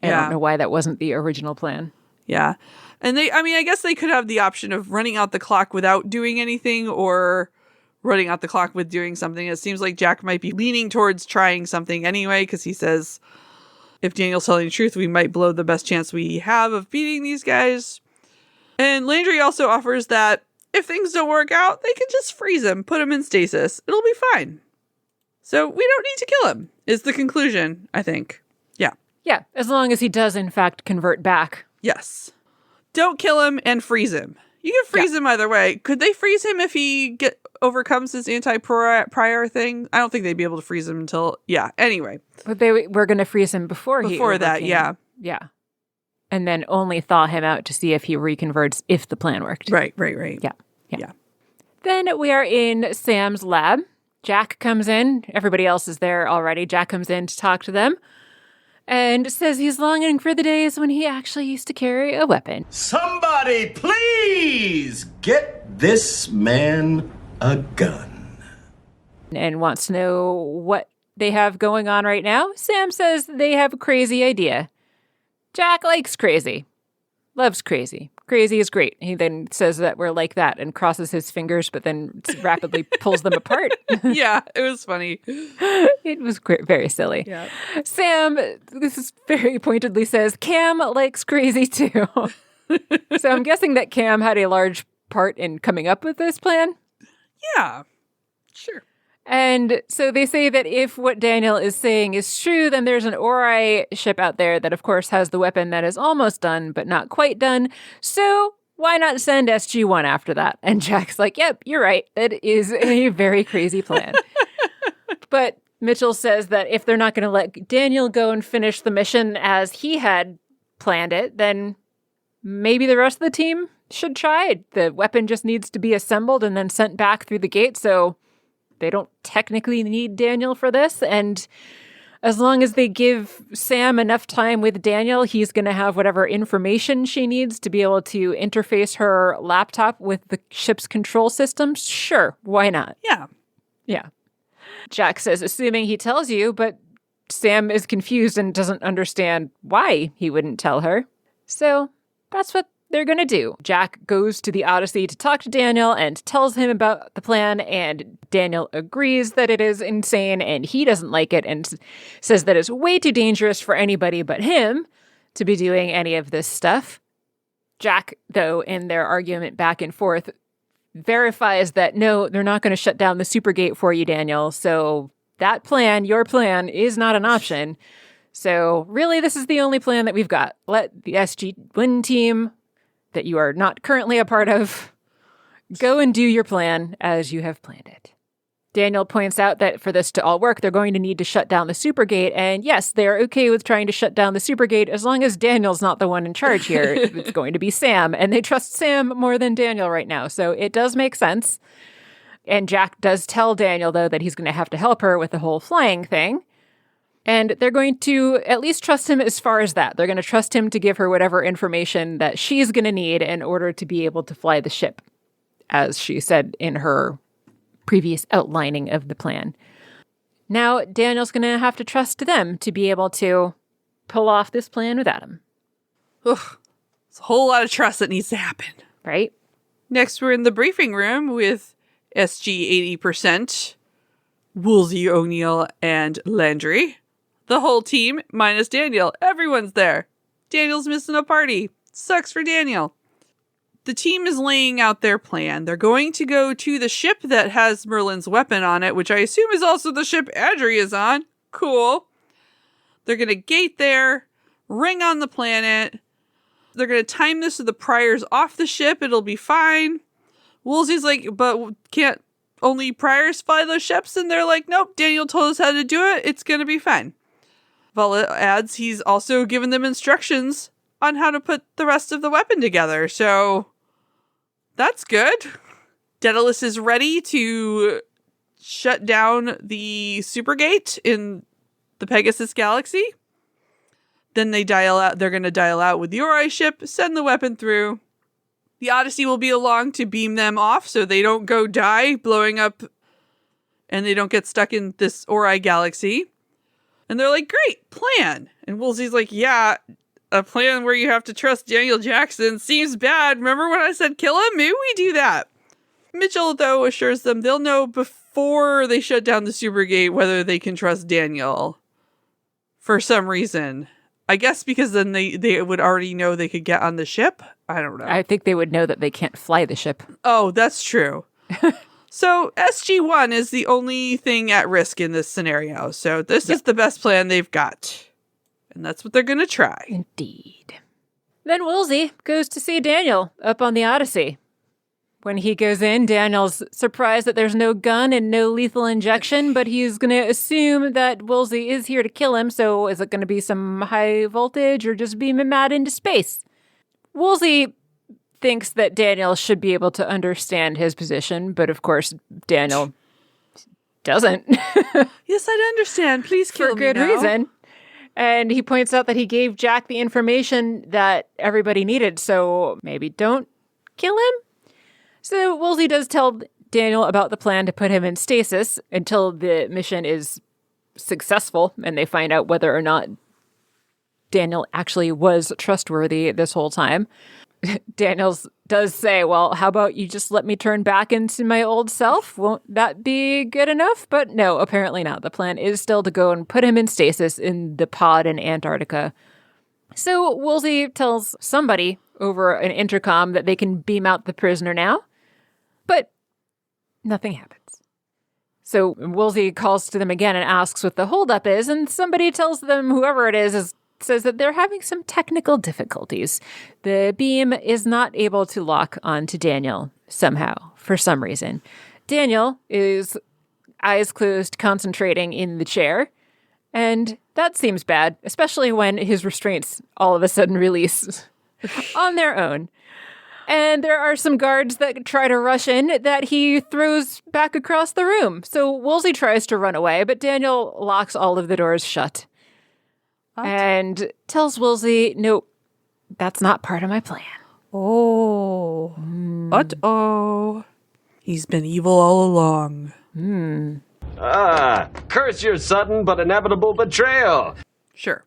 I don't know why that wasn't the original plan. Yeah. And I guess they could have the option of running out the clock without doing anything or running out the clock with doing something. It seems like Jack might be leaning towards trying something anyway, because he says, if Daniel's telling the truth, we might blow the best chance we have of beating these guys. And Landry also offers that if things don't work out, they can just freeze him, put him in stasis. It'll be fine. So we don't need to kill him, is the conclusion, I think. Yeah. Yeah, as long as he does, in fact, convert back. Yes. Don't kill him and freeze him. You can freeze him either way. Could they freeze him if he overcomes his anti-prior thing? I don't think they'd be able to freeze him until... Yeah, anyway. But they were going to freeze him before that, yeah. Yeah. And then only thaw him out to see if he reconverts if the plan worked. Right. Yeah. Then we are in Sam's lab. Jack comes in. Everybody else is there already. Jack comes in to talk to them and says he's longing for the days when he actually used to carry a weapon. Somebody please get this man a gun. And wants to know what they have going on right now. Sam says they have a crazy idea. Jack likes crazy. Loves crazy. Crazy is great. He then says that we're like that and crosses his fingers, but then rapidly pulls them apart. Yeah, it was funny. It was very silly. Yeah. Sam, this is very pointedly says, Cam likes crazy too. So I'm guessing that Cam had a large part in coming up with this plan. Yeah, sure. And so they say that if what Daniel is saying is true, then there's an Ori ship out there that, of course, has the weapon that is almost done, but not quite done. So why not send SG1 after that? And Jack's like, yep, you're right. That is a very crazy plan. But Mitchell says that if they're not going to let Daniel go and finish the mission as he had planned it, then maybe the rest of the team should try. The weapon just needs to be assembled and then sent back through the gate, so they don't technically need Daniel for this. And as long as they give Sam enough time with Daniel, he's going to have whatever information she needs to be able to interface her laptop with the ship's control systems. Sure, why not? Yeah. Jack says, assuming he tells you, but Sam is confused and doesn't understand why he wouldn't tell her. So that's what they're going to do. Jack goes to the Odyssey to talk to Daniel and tells him about the plan, and Daniel agrees that it is insane and he doesn't like it and says that it's way too dangerous for anybody but him to be doing any of this stuff. Jack, though, in their argument back and forth, verifies that no, they're not going to shut down the Supergate for you, Daniel. So that plan, your plan, is not an option. So really, this is the only plan that we've got. Let the SG1 team that you are not currently a part of go and do your plan as you have planned it. Daniel points out that for this to all work, they're going to need to shut down the Supergate. And yes, they're okay with trying to shut down the Supergate as long as Daniel's not the one in charge here. It's going to be Sam. And they trust Sam more than Daniel right now. So it does make sense. And Jack does tell Daniel, though, that he's going to have to help her with the whole flying thing. And they're going to at least trust him as far as that. They're going to trust him to give her whatever information that she's going to need in order to be able to fly the ship, as she said in her previous outlining of the plan. Now, Daniel's going to have to trust them to be able to pull off this plan without him. Ugh, it's a whole lot of trust that needs to happen. Right? Next, we're in the briefing room with SG 80%, Woolsey, O'Neill, and Landry. The whole team, minus Daniel. Everyone's there. Daniel's missing a party. Sucks for Daniel. The team is laying out their plan. They're going to go to the ship that has Merlin's weapon on it, which I assume is also the ship Adri is on. Cool. They're going to gate there, ring on the planet. They're going to time this so the prior's off the ship. It'll be fine. Woolsey's like, but can't only priors fly those ships? And they're like, nope, Daniel told us how to do it. It's going to be fine. Vala adds he's also given them instructions on how to put the rest of the weapon together. So that's good. Daedalus is ready to shut down the Supergate in the Pegasus Galaxy. Then they're going to dial out with the Ori ship, send the weapon through. The Odyssey will be along to beam them off so they don't go die blowing up and they don't get stuck in this Ori galaxy. And they're like, great, plan. And Woolsey's like, yeah, a plan where you have to trust Daniel Jackson seems bad. Remember when I said kill him? Maybe we do that. Mitchell, though, assures them they'll know before they shut down the Supergate whether they can trust Daniel. For some reason. I guess because then they would already know they could get on the ship. I don't know. I think they would know that they can't fly the ship. Oh, that's true. So SG1 is the only thing at risk in this scenario. So this is the best plan they've got. And that's what they're going to try. Indeed. Then Woolsey goes to see Daniel up on the Odyssey. When he goes in, Daniel's surprised that there's no gun and no lethal injection, but he's going to assume that Woolsey is here to kill him, so is it going to be some high voltage or just beam him out into space? Woolsey thinks that Daniel should be able to understand his position, but of course, Daniel doesn't. Yes, I understand. Please kill me for good now. reason. And he points out that he gave Jack the information that everybody needed, so maybe don't kill him? So Woolsey does tell Daniel about the plan to put him in stasis until the mission is successful and they find out whether or not Daniel actually was trustworthy this whole time. Daniels does say, well, how about you just let me turn back into my old self? Won't that be good enough? But no, apparently not. The plan is still to go and put him in stasis in the pod in Antarctica. So Woolsey tells somebody over an intercom that they can beam out the prisoner now, but nothing happens. So Woolsey calls to them again and asks what the holdup is, and somebody tells them, whoever it is says that they're having some technical difficulties. The beam is not able to lock onto Daniel somehow, for some reason. Daniel is eyes closed, concentrating in the chair, and that seems bad, especially when his restraints all of a sudden release on their own. And there are some guards that try to rush in that he throws back across the room. So Woolsey tries to run away, but Daniel locks all of the doors shut. And tells Woolsey, nope, that's not part of my plan. Oh. Uh-oh. He's been evil all along. Curse your sudden but inevitable betrayal. Sure.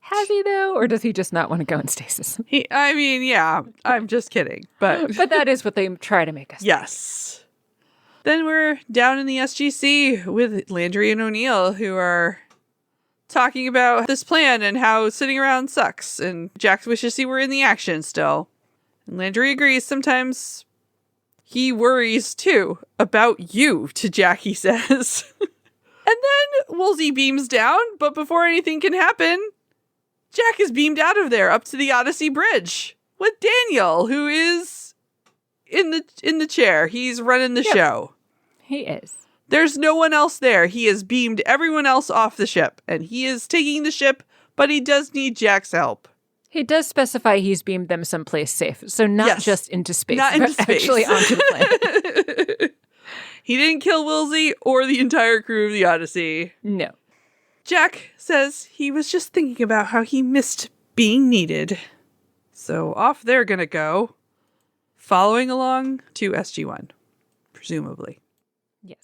Has he, though? Or does he just not want to go in stasis? Yeah, I'm just kidding. But But that is what they try to make us think. Yes. Then we're down in the SGC with Landry and O'Neill, who are talking about this plan and how sitting around sucks. And Jack wishes he were in the action still. And Landry agrees sometimes he worries too about you, to Jack, he says. And then Woolsey beams down, but before anything can happen, Jack is beamed out of there up to the Odyssey Bridge with Daniel, who is in the chair. He's running the show. He is. There's no one else there. He has beamed everyone else off the ship, and he is taking the ship, but he does need Jack's help. He does specify he's beamed them someplace safe, so not just into space, not into but space. actually onto the planet. He didn't kill Woolsey or the entire crew of the Odyssey. No. Jack says he was just thinking about how he missed being needed. So off they're gonna go, following along to SG1, presumably. Yes.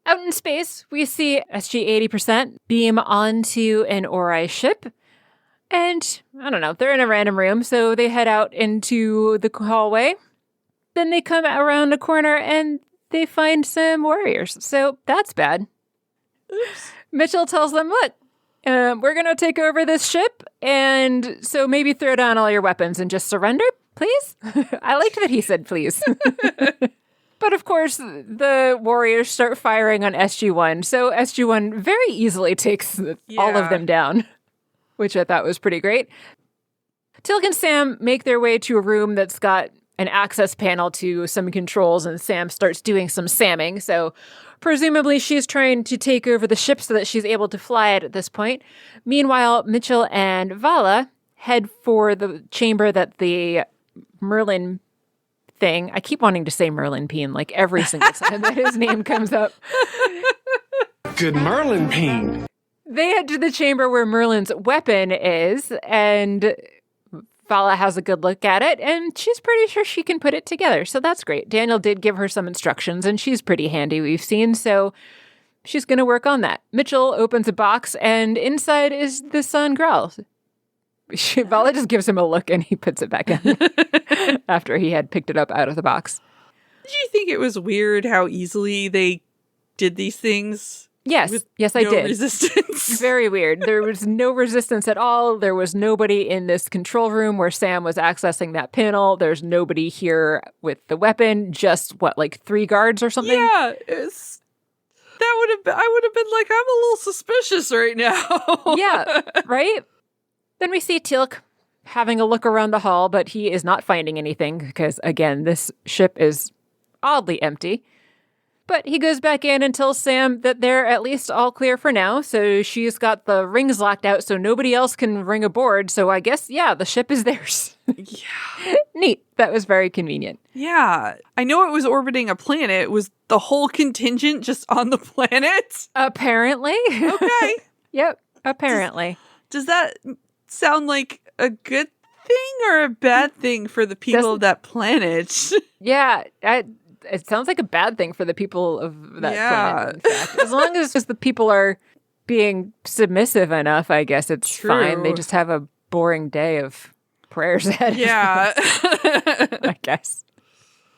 Out in space, we see SG-80% beam onto an Ori ship. And, I don't know, they're in a random room, so they head out into the hallway. Then they come around a corner and they find some warriors. So that's bad. Oops. Mitchell tells them, look, we're going to take over this ship, and so maybe throw down all your weapons and just surrender, please? I liked that he said please. But of course, the warriors start firing on SG-1, so SG-1 very easily takes all of them down, which I thought was pretty great. Tilk and Sam make their way to a room that's got an access panel to some controls, and Sam starts doing some Samming, so presumably she's trying to take over the ship so that she's able to fly it at this point. Meanwhile, Mitchell and Vala head for the chamber that the Merlin thing. I keep wanting to say Merlin Peen like every single time that his name comes up. Good Merlin Peen. They head to the chamber where Merlin's weapon is, and Vala has a good look at it, and she's pretty sure she can put it together, so that's great. Daniel did give her some instructions, and she's pretty handy, we've seen, so she's going to work on that. Mitchell opens a box, and inside is the Sun Graal. Vala just gives him a look, and he puts it back in after he had picked it up out of the box. Did you think it was weird how easily they did these things? Yes, I did. Resistance. Very weird. There was no resistance at all. There was nobody in this control room where Sam was accessing that panel. There's nobody here with the weapon. Just like 3 guards or something? Yeah, I would have been like, I'm a little suspicious right now. Yeah, right? Then we see Tilk having a look around the hall, but he is not finding anything because, again, this ship is oddly empty. But he goes back in and tells Sam that they're at least all clear for now, so she's got the rings locked out so nobody else can ring aboard, so I guess, yeah, the ship is theirs. Yeah. Neat. That was very convenient. Yeah. I know it was orbiting a planet. Was the whole contingent just on the planet? Apparently. Okay. Yep, apparently. Does that sound like a good thing or a bad thing for the people of that planet? Yeah, it sounds like a bad thing for the people of that planet, in fact. As long as the people are being submissive enough, I guess it's fine. They just have a boring day of prayers ahead. Yeah. I guess.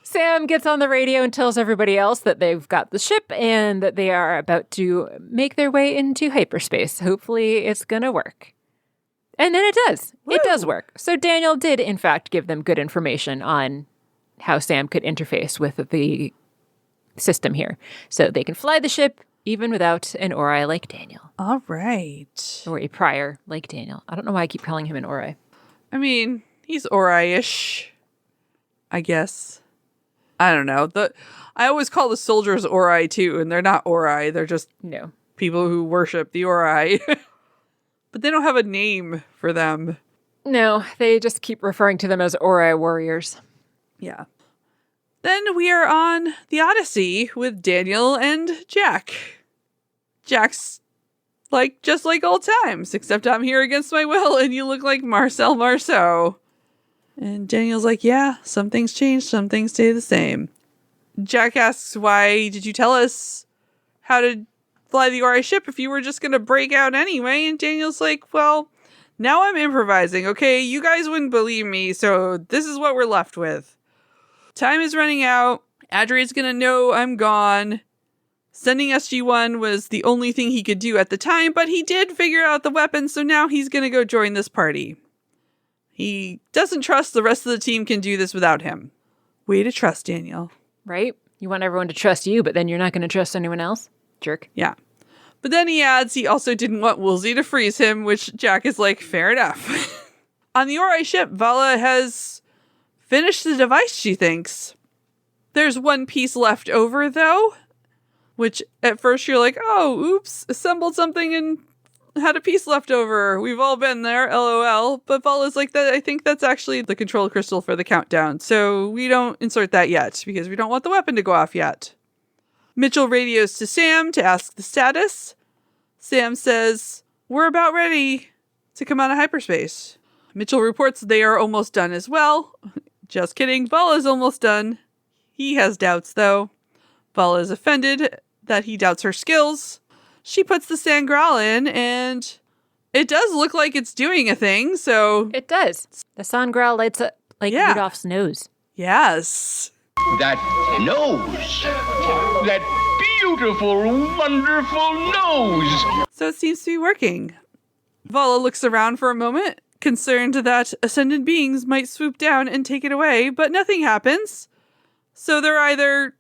Sam gets on the radio and tells everybody else that they've got the ship and that they are about to make their way into hyperspace. Hopefully it's going to work. And then it does. Woo! It does work. So Daniel did, in fact, give them good information on how Sam could interface with the system here. So they can fly the ship even without an Ori like Daniel. All right. Or a prior like Daniel. I don't know why I keep calling him an Ori. I mean, he's Ori-ish, I guess. I don't know. I always call the soldiers Ori too, and they're not Ori. They're just people who worship the Ori. But they don't have a name for them. No, they just keep referring to them as Ori warriors. Yeah. Then we are on the Odyssey with Daniel and Jack. Jack's just like old times, except I'm here against my will and you look like Marcel Marceau. And Daniel's like, yeah, some things change, some things stay the same. Jack asks, why did you tell us how to fly the Ori ship if you were just going to break out anyway? And Daniel's like, well, now I'm improvising, okay? You guys wouldn't believe me, so this is what we're left with. Time is running out. Adria's gonna know I'm gone. Sending SG1 was the only thing he could do at the time, but he did figure out the weapon, so now he's gonna go join this party. He doesn't trust the rest of the team can do this without him. Way to trust, Daniel. Right? You want everyone to trust you, but then you're not gonna trust anyone else? Jerk. Yeah. But then he adds he also didn't want Woolsey to freeze him, which Jack is like, fair enough. On the Ori ship, Vala has finished the device, she thinks. There's one piece left over, though, which at first you're like, oh, oops, assembled something and had a piece left over. We've all been there, LOL. But Vala's like, that. I think that's actually the control crystal for the countdown, so we don't insert that yet, because we don't want the weapon to go off yet. Mitchell radios to Sam to ask the status. Sam says, we're about ready to come out of hyperspace. Mitchell reports they are almost done as well. Just kidding, Vala's almost done. He has doubts, though. Vala is offended that he doubts her skills. She puts the Sangral in, and it does look like it's doing a thing, so... It does. The Sangral lights up like Rudolph's nose. Yes. That nose! That beautiful, wonderful nose! So it seems to be working. Vala looks around for a moment, concerned that ascended beings might swoop down and take it away, but nothing happens. So they're either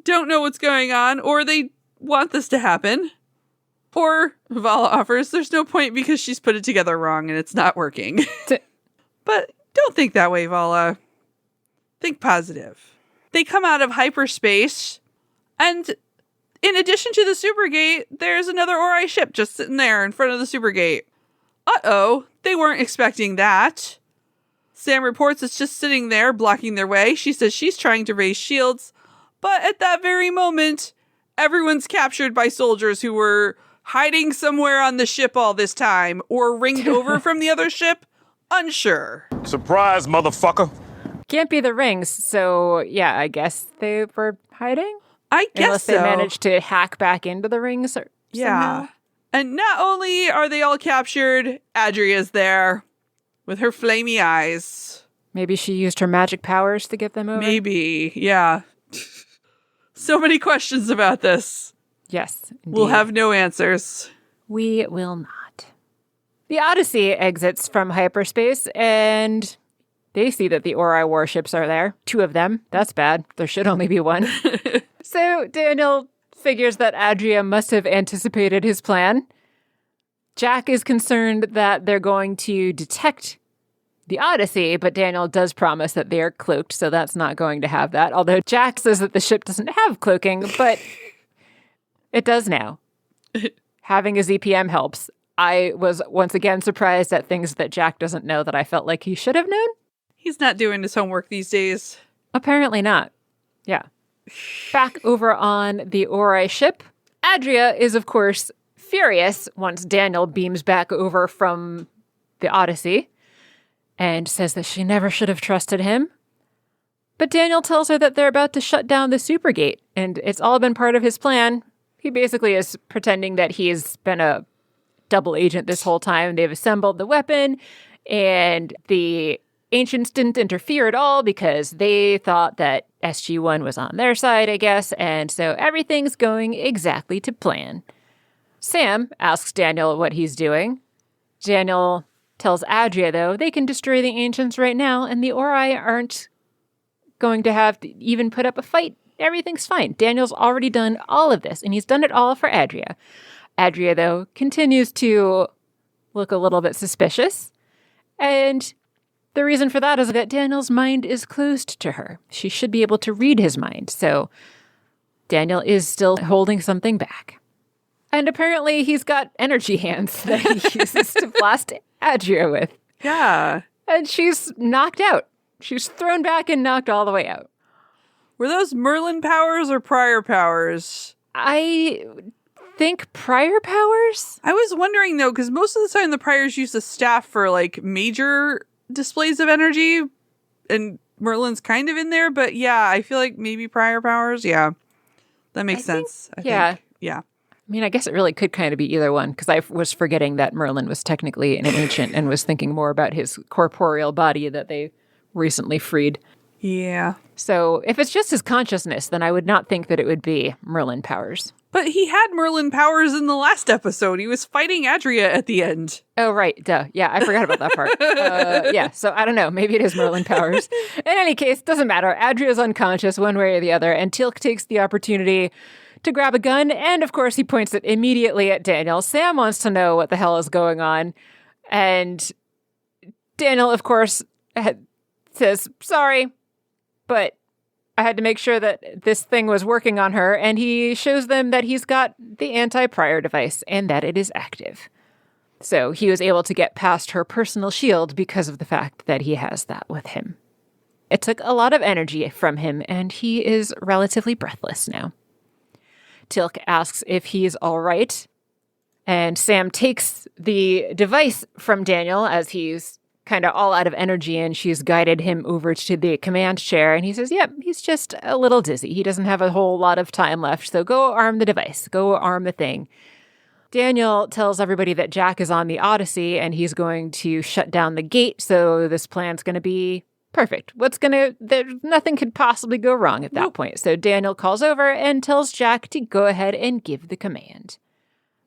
don't know what's going on, or they want this to happen. Or Vala offers there's no point because she's put it together wrong and it's not working. But don't think that way, Vala. Think positive. They come out of hyperspace, and in addition to the Supergate, there's another Ori ship just sitting there in front of the Supergate. Uh-oh, they weren't expecting that. Sam reports it's just sitting there, blocking their way. She says she's trying to raise shields, but at that very moment, everyone's captured by soldiers who were hiding somewhere on the ship all this time, or ringed over from the other ship. Unsure. Surprise, motherfucker. Can't be the rings, so yeah, I guess they were hiding? I guess Unless they managed to hack back into the rings or somehow. And not only are they all captured, Adria's there with her flamey eyes. Maybe she used her magic powers to get them over? Maybe, yeah. So many questions about this. Yes, indeed. We'll have no answers. We will not. The Odyssey exits from hyperspace, and they see that the Ori warships are there. 2 of them. That's bad. There should only be 1. So Daniel figures that Adria must have anticipated his plan. Jack is concerned that they're going to detect the Odyssey, but Daniel does promise that they are cloaked, so that's not going to have that. Although Jack says that the ship doesn't have cloaking, but it does now. Having a ZPM helps. I was once again surprised at things that Jack doesn't know that I felt like he should have known. He's not doing his homework these days. Apparently not. Yeah. Back over on the Ori ship, Adria is, of course, furious once Daniel beams back over from the Odyssey and says that she never should have trusted him. But Daniel tells her that they're about to shut down the Supergate, and it's all been part of his plan. He basically is pretending that he's been a double agent this whole time. They've assembled the weapon, and the Ancients didn't interfere at all because they thought that SG1 was on their side, I guess, and so everything's going exactly to plan. Sam asks Daniel what he's doing. Daniel tells Adria, though, they can destroy the Ancients right now, and the Ori aren't going to have to even put up a fight. Everything's fine. Daniel's already done all of this, and he's done it all for Adria. Adria, though, continues to look a little bit suspicious, and the reason for that is that Daniel's mind is closed to her. She should be able to read his mind, so Daniel is still holding something back. And apparently he's got energy hands that he uses to blast Adria with. Yeah. And she's knocked out. She's thrown back and knocked all the way out. Were those Merlin powers or prior powers? I think prior powers? I was wondering, though, because most of the time the priors use the staff for, like, major displays of energy, and Merlin's kind of in there, but yeah, I feel like maybe prior powers. Yeah. That makes sense. I think. Yeah. I mean, I guess it really could kind of be either one, because I was forgetting that Merlin was technically an ancient and was thinking more about his corporeal body that they recently freed. Yeah. So if it's just his consciousness, then I would not think that it would be Merlin powers. But he had Merlin powers in the last episode. He was fighting Adria at the end. Oh, right. Duh. Yeah, I forgot about that part. Yeah, so I don't know. Maybe it is Merlin powers. In any case, doesn't matter. Adria's unconscious one way or the other, and Teal'c takes the opportunity to grab a gun, and of course he points it immediately at Daniel. Sam wants to know what the hell is going on, and Daniel, of course, says, sorry, but I had to make sure that this thing was working on her, and he shows them that he's got the anti-prior device and that it is active. So he was able to get past her personal shield because of the fact that he has that with him. It took a lot of energy from him, and he is relatively breathless now. Teal'c asks if he's all right, and Sam takes the device from Daniel as he's kind of all out of energy, and she's guided him over to the command chair, and he says, yep, he's just a little dizzy. He doesn't have a whole lot of time left, so go arm the device. Go arm the thing. Daniel tells everybody that Jack is on the Odyssey, and he's going to shut down the gate, so this plan's going to be perfect. Nothing could possibly go wrong at that point. So Daniel calls over and tells Jack to go ahead and give the command.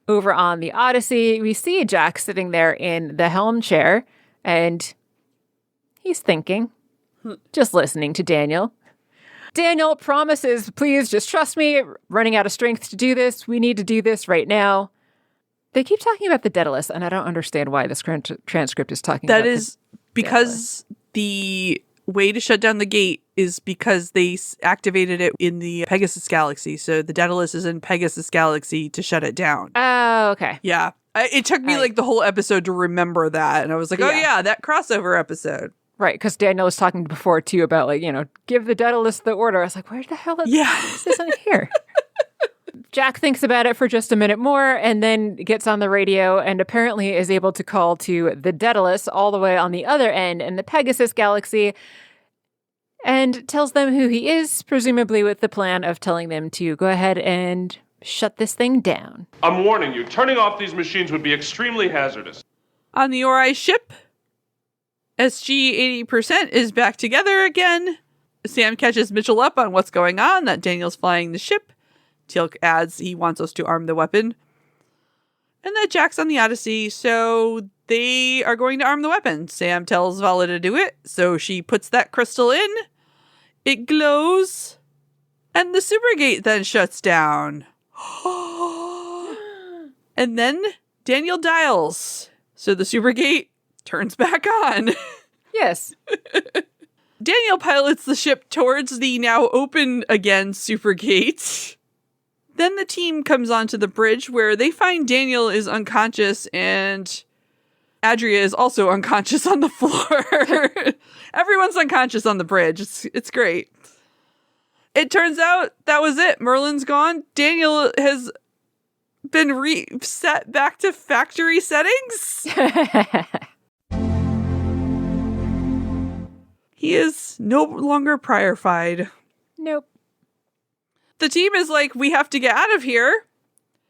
Over on the Odyssey, we see Jack sitting there in the helm chair, and he's thinking, just listening to Daniel. Daniel promises, please just trust me, running out of strength to do this. We need to do this right now. They keep talking about the Daedalus, and I don't understand why this transcript is talking about that. That is because the way to shut down the gate is because they activated it in the Pegasus Galaxy. So the Daedalus is in Pegasus Galaxy to shut it down. Oh, okay. Yeah. It took me like the whole episode to remember that. And I was like, oh yeah, that crossover episode. Right, because Daniel was talking before, too, about, like, give the Daedalus the order. I was like, where the hell is this in here? Jack thinks about it for just a minute more and then gets on the radio and apparently is able to call to the Daedalus all the way on the other end in the Pegasus Galaxy and tells them who he is, presumably with the plan of telling them to go ahead and shut this thing down. I'm warning you, turning off these machines would be extremely hazardous. On the Ori ship, SG1 is back together again. Sam catches Mitchell up on what's going on, that Daniel's flying the ship. Teal'c adds he wants us to arm the weapon. And that Jack's on the Odyssey, so they are going to arm the weapon. Sam tells Vala to do it, so she puts that crystal in. It glows. And the Supergate then shuts down. And then Daniel dials. So the Supergate turns back on. Yes. Daniel pilots the ship towards the now open again super gate. Then the team comes onto the bridge where they find Daniel is unconscious and Adria is also unconscious on the floor. Everyone's unconscious on the bridge. It's great. It turns out that was it. Merlin's gone. Daniel has been reset back to factory settings. He is no longer priorified. Nope. The team is like, we have to get out of here.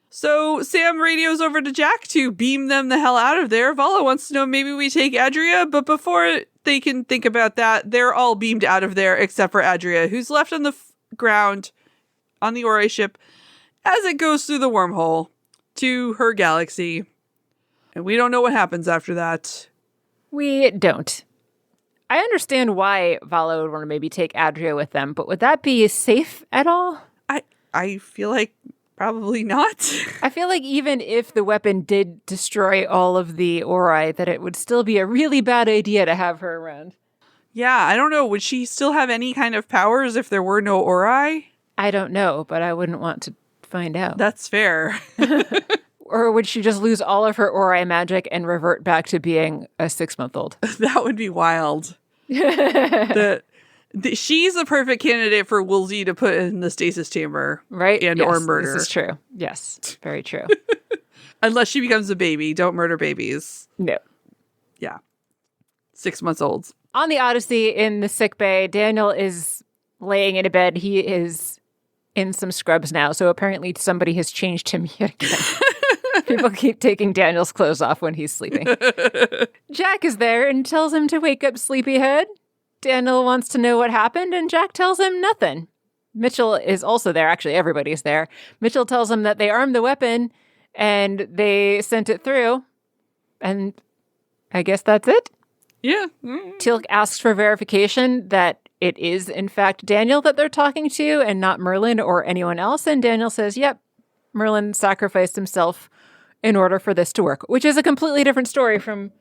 So Sam radios over to Jack to beam them the hell out of there. Vala wants to know maybe we take Adria, but before they can think about that, they're all beamed out of there except for Adria, who's left on the ground on the Ori ship as it goes through the wormhole to her galaxy. And we don't know what happens after that. We don't. I understand why Vala would want to maybe take Adria with them, but would that be safe at all? I feel like probably not. I feel like even if the weapon did destroy all of the Ori, that it would still be a really bad idea to have her around. Yeah, I don't know. Would she still have any kind of powers if there were no Ori? I don't know, but I wouldn't want to find out. That's fair. Or would she just lose all of her Ori magic and revert back to being a 6-month-old? That would be wild. She's a perfect candidate for Woolsey to put in the stasis chamber. Right? And yes, or murder. This is true. Yes, very true. Unless she becomes a baby. Don't murder babies. No. Yeah. 6 months olds. On the Odyssey in the sick bay, Daniel is laying in a bed. He is in some scrubs now, so apparently somebody has changed him yet again. People keep taking Daniel's clothes off when he's sleeping. Jack is there and tells him to wake up, sleepyhead. Daniel wants to know what happened, and Jack tells him nothing. Mitchell is also there. Actually, everybody's there. Mitchell tells him that they armed the weapon, and they sent it through. And I guess that's it? Yeah. Teal'c asks for verification that it is, in fact, Daniel that they're talking to, and not Merlin or anyone else. And Daniel says, yep, Merlin sacrificed himself in order for this to work, which is a completely different story from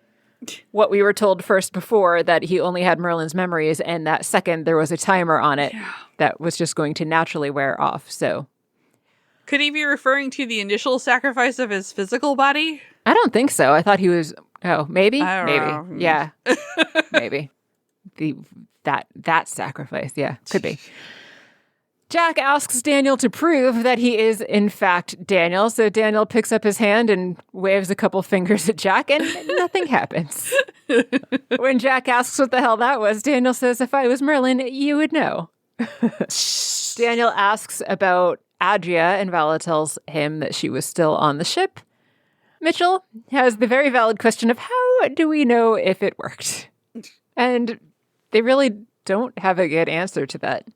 what we were told first before, that he only had Merlin's memories, and that second there was a timer on it that was just going to naturally wear off. So could he be referring to the initial sacrifice of his physical body? I don't think so. I thought he was, maybe? I don't know. Yeah. Maybe. That sacrifice. Yeah, could be. Jack asks Daniel to prove that he is, in fact, Daniel. So Daniel picks up his hand and waves a couple fingers at Jack, and nothing happens. When Jack asks what the hell that was, Daniel says, if I was Merlin, you would know. Daniel asks about Adria, and Vala tells him that she was still on the ship. Mitchell has the very valid question of how do we know if it worked? And they really don't have a good answer to that.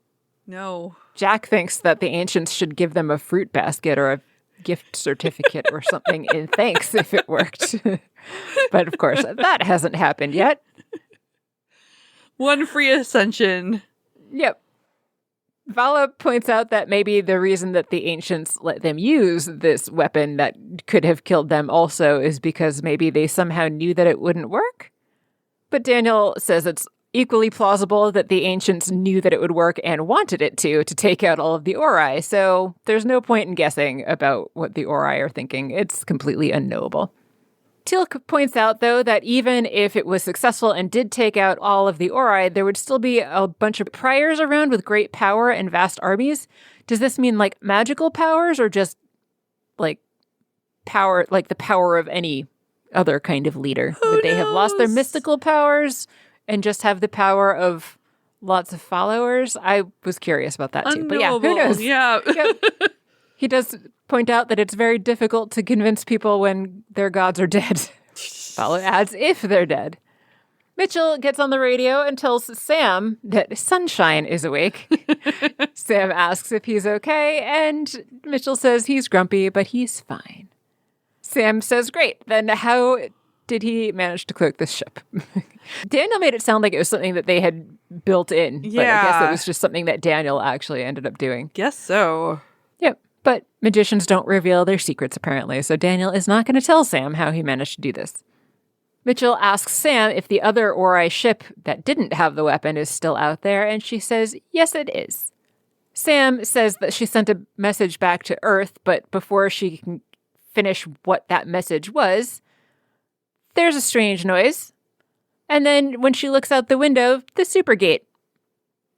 No. Jack thinks that the ancients should give them a fruit basket or a gift certificate or something in thanks if it worked. But of course, that hasn't happened yet. One free ascension. Yep. Vala points out that maybe the reason that the ancients let them use this weapon that could have killed them also is because maybe they somehow knew that it wouldn't work. But Daniel says it's equally plausible that the ancients knew that it would work and wanted it to take out all of the Ori, so there's no point in guessing about what the Ori are thinking. It's completely unknowable. Teal'c points out, though, that even if it was successful and did take out all of the Ori, there would still be a bunch of priors around with great power and vast armies. Does this mean, like, magical powers or just, like, power, like the power of any other kind of leader? Would they have lost their mystical powers and just have the power of lots of followers? I was curious about that too. But yeah, who knows? Yeah. Yep. He does point out that it's very difficult to convince people when their gods are dead. Follow adds if they're dead. Mitchell gets on the radio and tells Sam that Sunshine is awake. Sam asks if he's okay, and Mitchell says he's grumpy, but he's fine. Sam says, great, then how did he manage to cloak this ship? Daniel made it sound like it was something that they had built in. But I guess it was just something that Daniel actually ended up doing. Guess so. Yep. But magicians don't reveal their secrets, apparently. So Daniel is not going to tell Sam how he managed to do this. Mitchell asks Sam if the other Ori ship that didn't have the weapon is still out there, and she says, yes, it is. Sam says that she sent a message back to Earth, but before she can finish what that message was, there's a strange noise. And then when she looks out the window, the supergate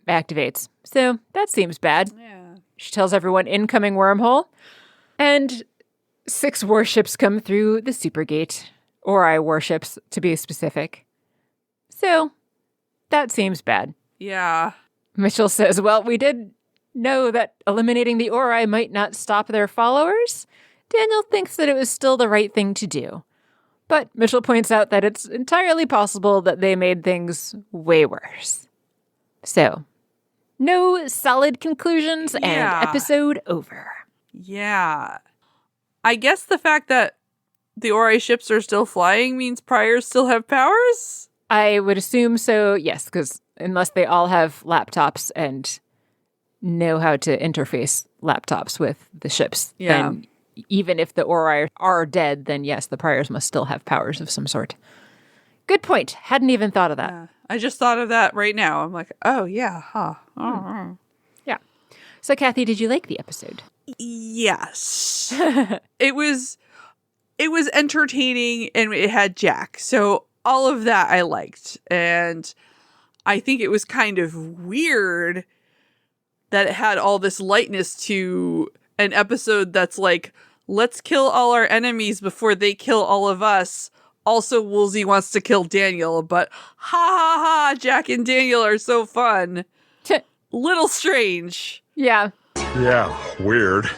activates. So that seems bad. Yeah. She tells everyone incoming wormhole. And 6 warships come through the supergate. Ori warships, to be specific. So that seems bad. Yeah. Mitchell says, well, we did know that eliminating the Ori might not stop their followers. Daniel thinks that it was still the right thing to do. But Mitchell points out that it's entirely possible that they made things way worse. So, no solid conclusions and episode over. Yeah. I guess the fact that the Ori ships are still flying means priors still have powers? I would assume so, yes, because unless they all have laptops and know how to interface laptops with the ships, then even if the Ori are dead, then yes, the priors must still have powers of some sort. Good point. Hadn't even thought of that. Yeah. I just thought of that right now. I'm like, oh, yeah, huh. Yeah. So, Kathy, did you like the episode? Yes. It was entertaining, and it had Jack. So all of that I liked. And I think it was kind of weird that it had all this lightness to an episode that's like, let's kill all our enemies before they kill all of us. Also, Woolsey wants to kill Daniel, but ha ha ha, Jack and Daniel are so fun. Little strange. Yeah. Yeah, weird.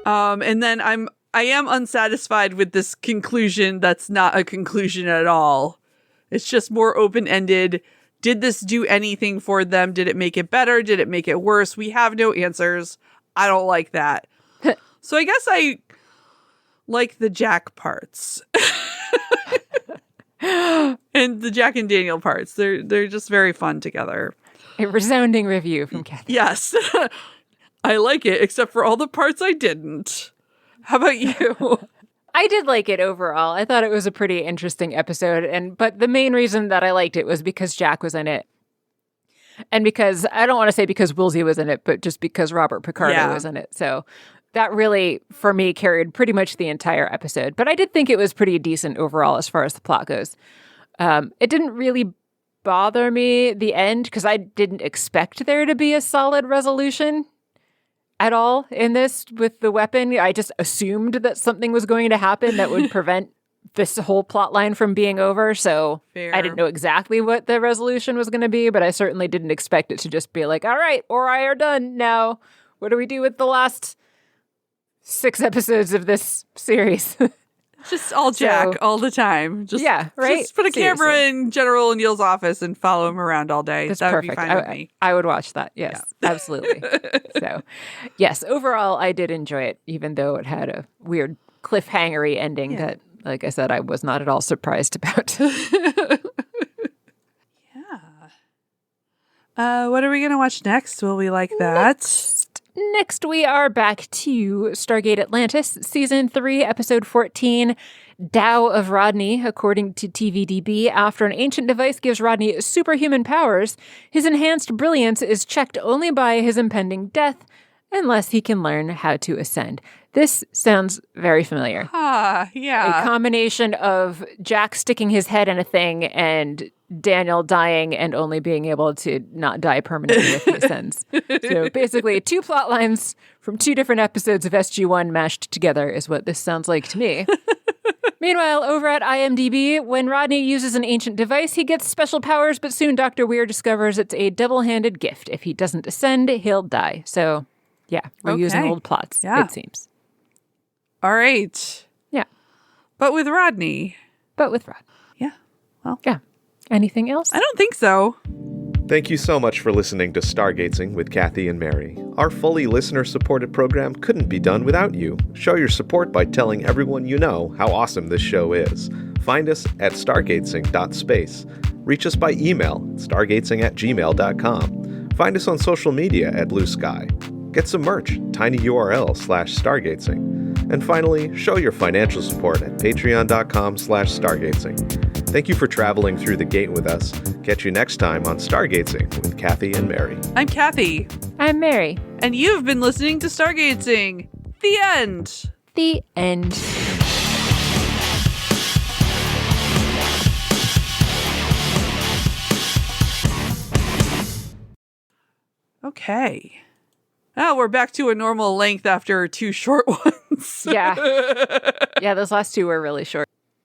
And then I am unsatisfied with this conclusion that's not a conclusion at all. It's just more open-ended. Did this do anything for them? Did it make it better? Did it make it worse? We have no answers. I don't like that. So I guess I like the Jack parts. And the Jack and Daniel parts. They're just very fun together. A resounding review from Kathy. Yes. I like it, except for all the parts I didn't. How about you? I did like it overall. I thought it was a pretty interesting episode, but the main reason that I liked it was because Jack was in it. And because, I don't want to say because Woolsey was in it, but just because Robert Picardo was in it. So that really, for me, carried pretty much the entire episode. But I did think it was pretty decent overall as far as the plot goes. It didn't really bother me, the end, because I didn't expect there to be a solid resolution at all in this with the weapon. I just assumed that something was going to happen that would prevent this whole plot line from being over. So Fair. I didn't know exactly what the resolution was going to be, but I certainly didn't expect it to just be like, all right, Ori are done now. What do we do with the last 6 episodes of this series? Just all Jack all the time. Just, yeah, right? Just put a camera in General O'Neill's office and follow him around all day. That's that perfect. would be fine with me. I would watch that. Yes, absolutely. So, yes, overall, I did enjoy it, even though it had a weird cliffhangery ending that, like I said, I was not at all surprised about. What are we going to watch next? Will we like that? Next, we are back to Stargate Atlantis, Season 3, Episode 14, Tao of Rodney. According to TVDB, after an ancient device gives Rodney superhuman powers, his enhanced brilliance is checked only by his impending death, unless he can learn how to ascend. This sounds very familiar. Yeah. A combination of Jack sticking his head in a thing and Daniel dying and only being able to not die permanently if he ascends. So basically 2 plot lines from 2 different episodes of SG1 mashed together is what this sounds like to me. Meanwhile, over at IMDb, when Rodney uses an ancient device, he gets special powers, but soon Dr. Weir discovers it's a double-handed gift. If he doesn't ascend, he'll die. So, yeah, we're using old plots, it seems. All right. Yeah. But with Rodney. Yeah. Well. Yeah. Anything else? I don't think so. Thank you so much for listening to Stargatesing with Kathy and Mary. Our fully listener-supported program couldn't be done without you. Show your support by telling everyone you know how awesome this show is. Find us at stargatesing.space. Reach us by email, stargatesing@gmail.com. Find us on social media at Blue Sky. Get some merch, tinyurl/stargatesing. And finally, show your financial support at patreon.com/stargatesing. Thank you for traveling through the gate with us. Catch you next time on Stargazing with Kathy and Mary. I'm Kathy. I'm Mary. And you've been listening to Stargazing. The end. The end. Okay. Now we're back to a normal length after 2 short ones. Yeah. Yeah, those last 2 were really short.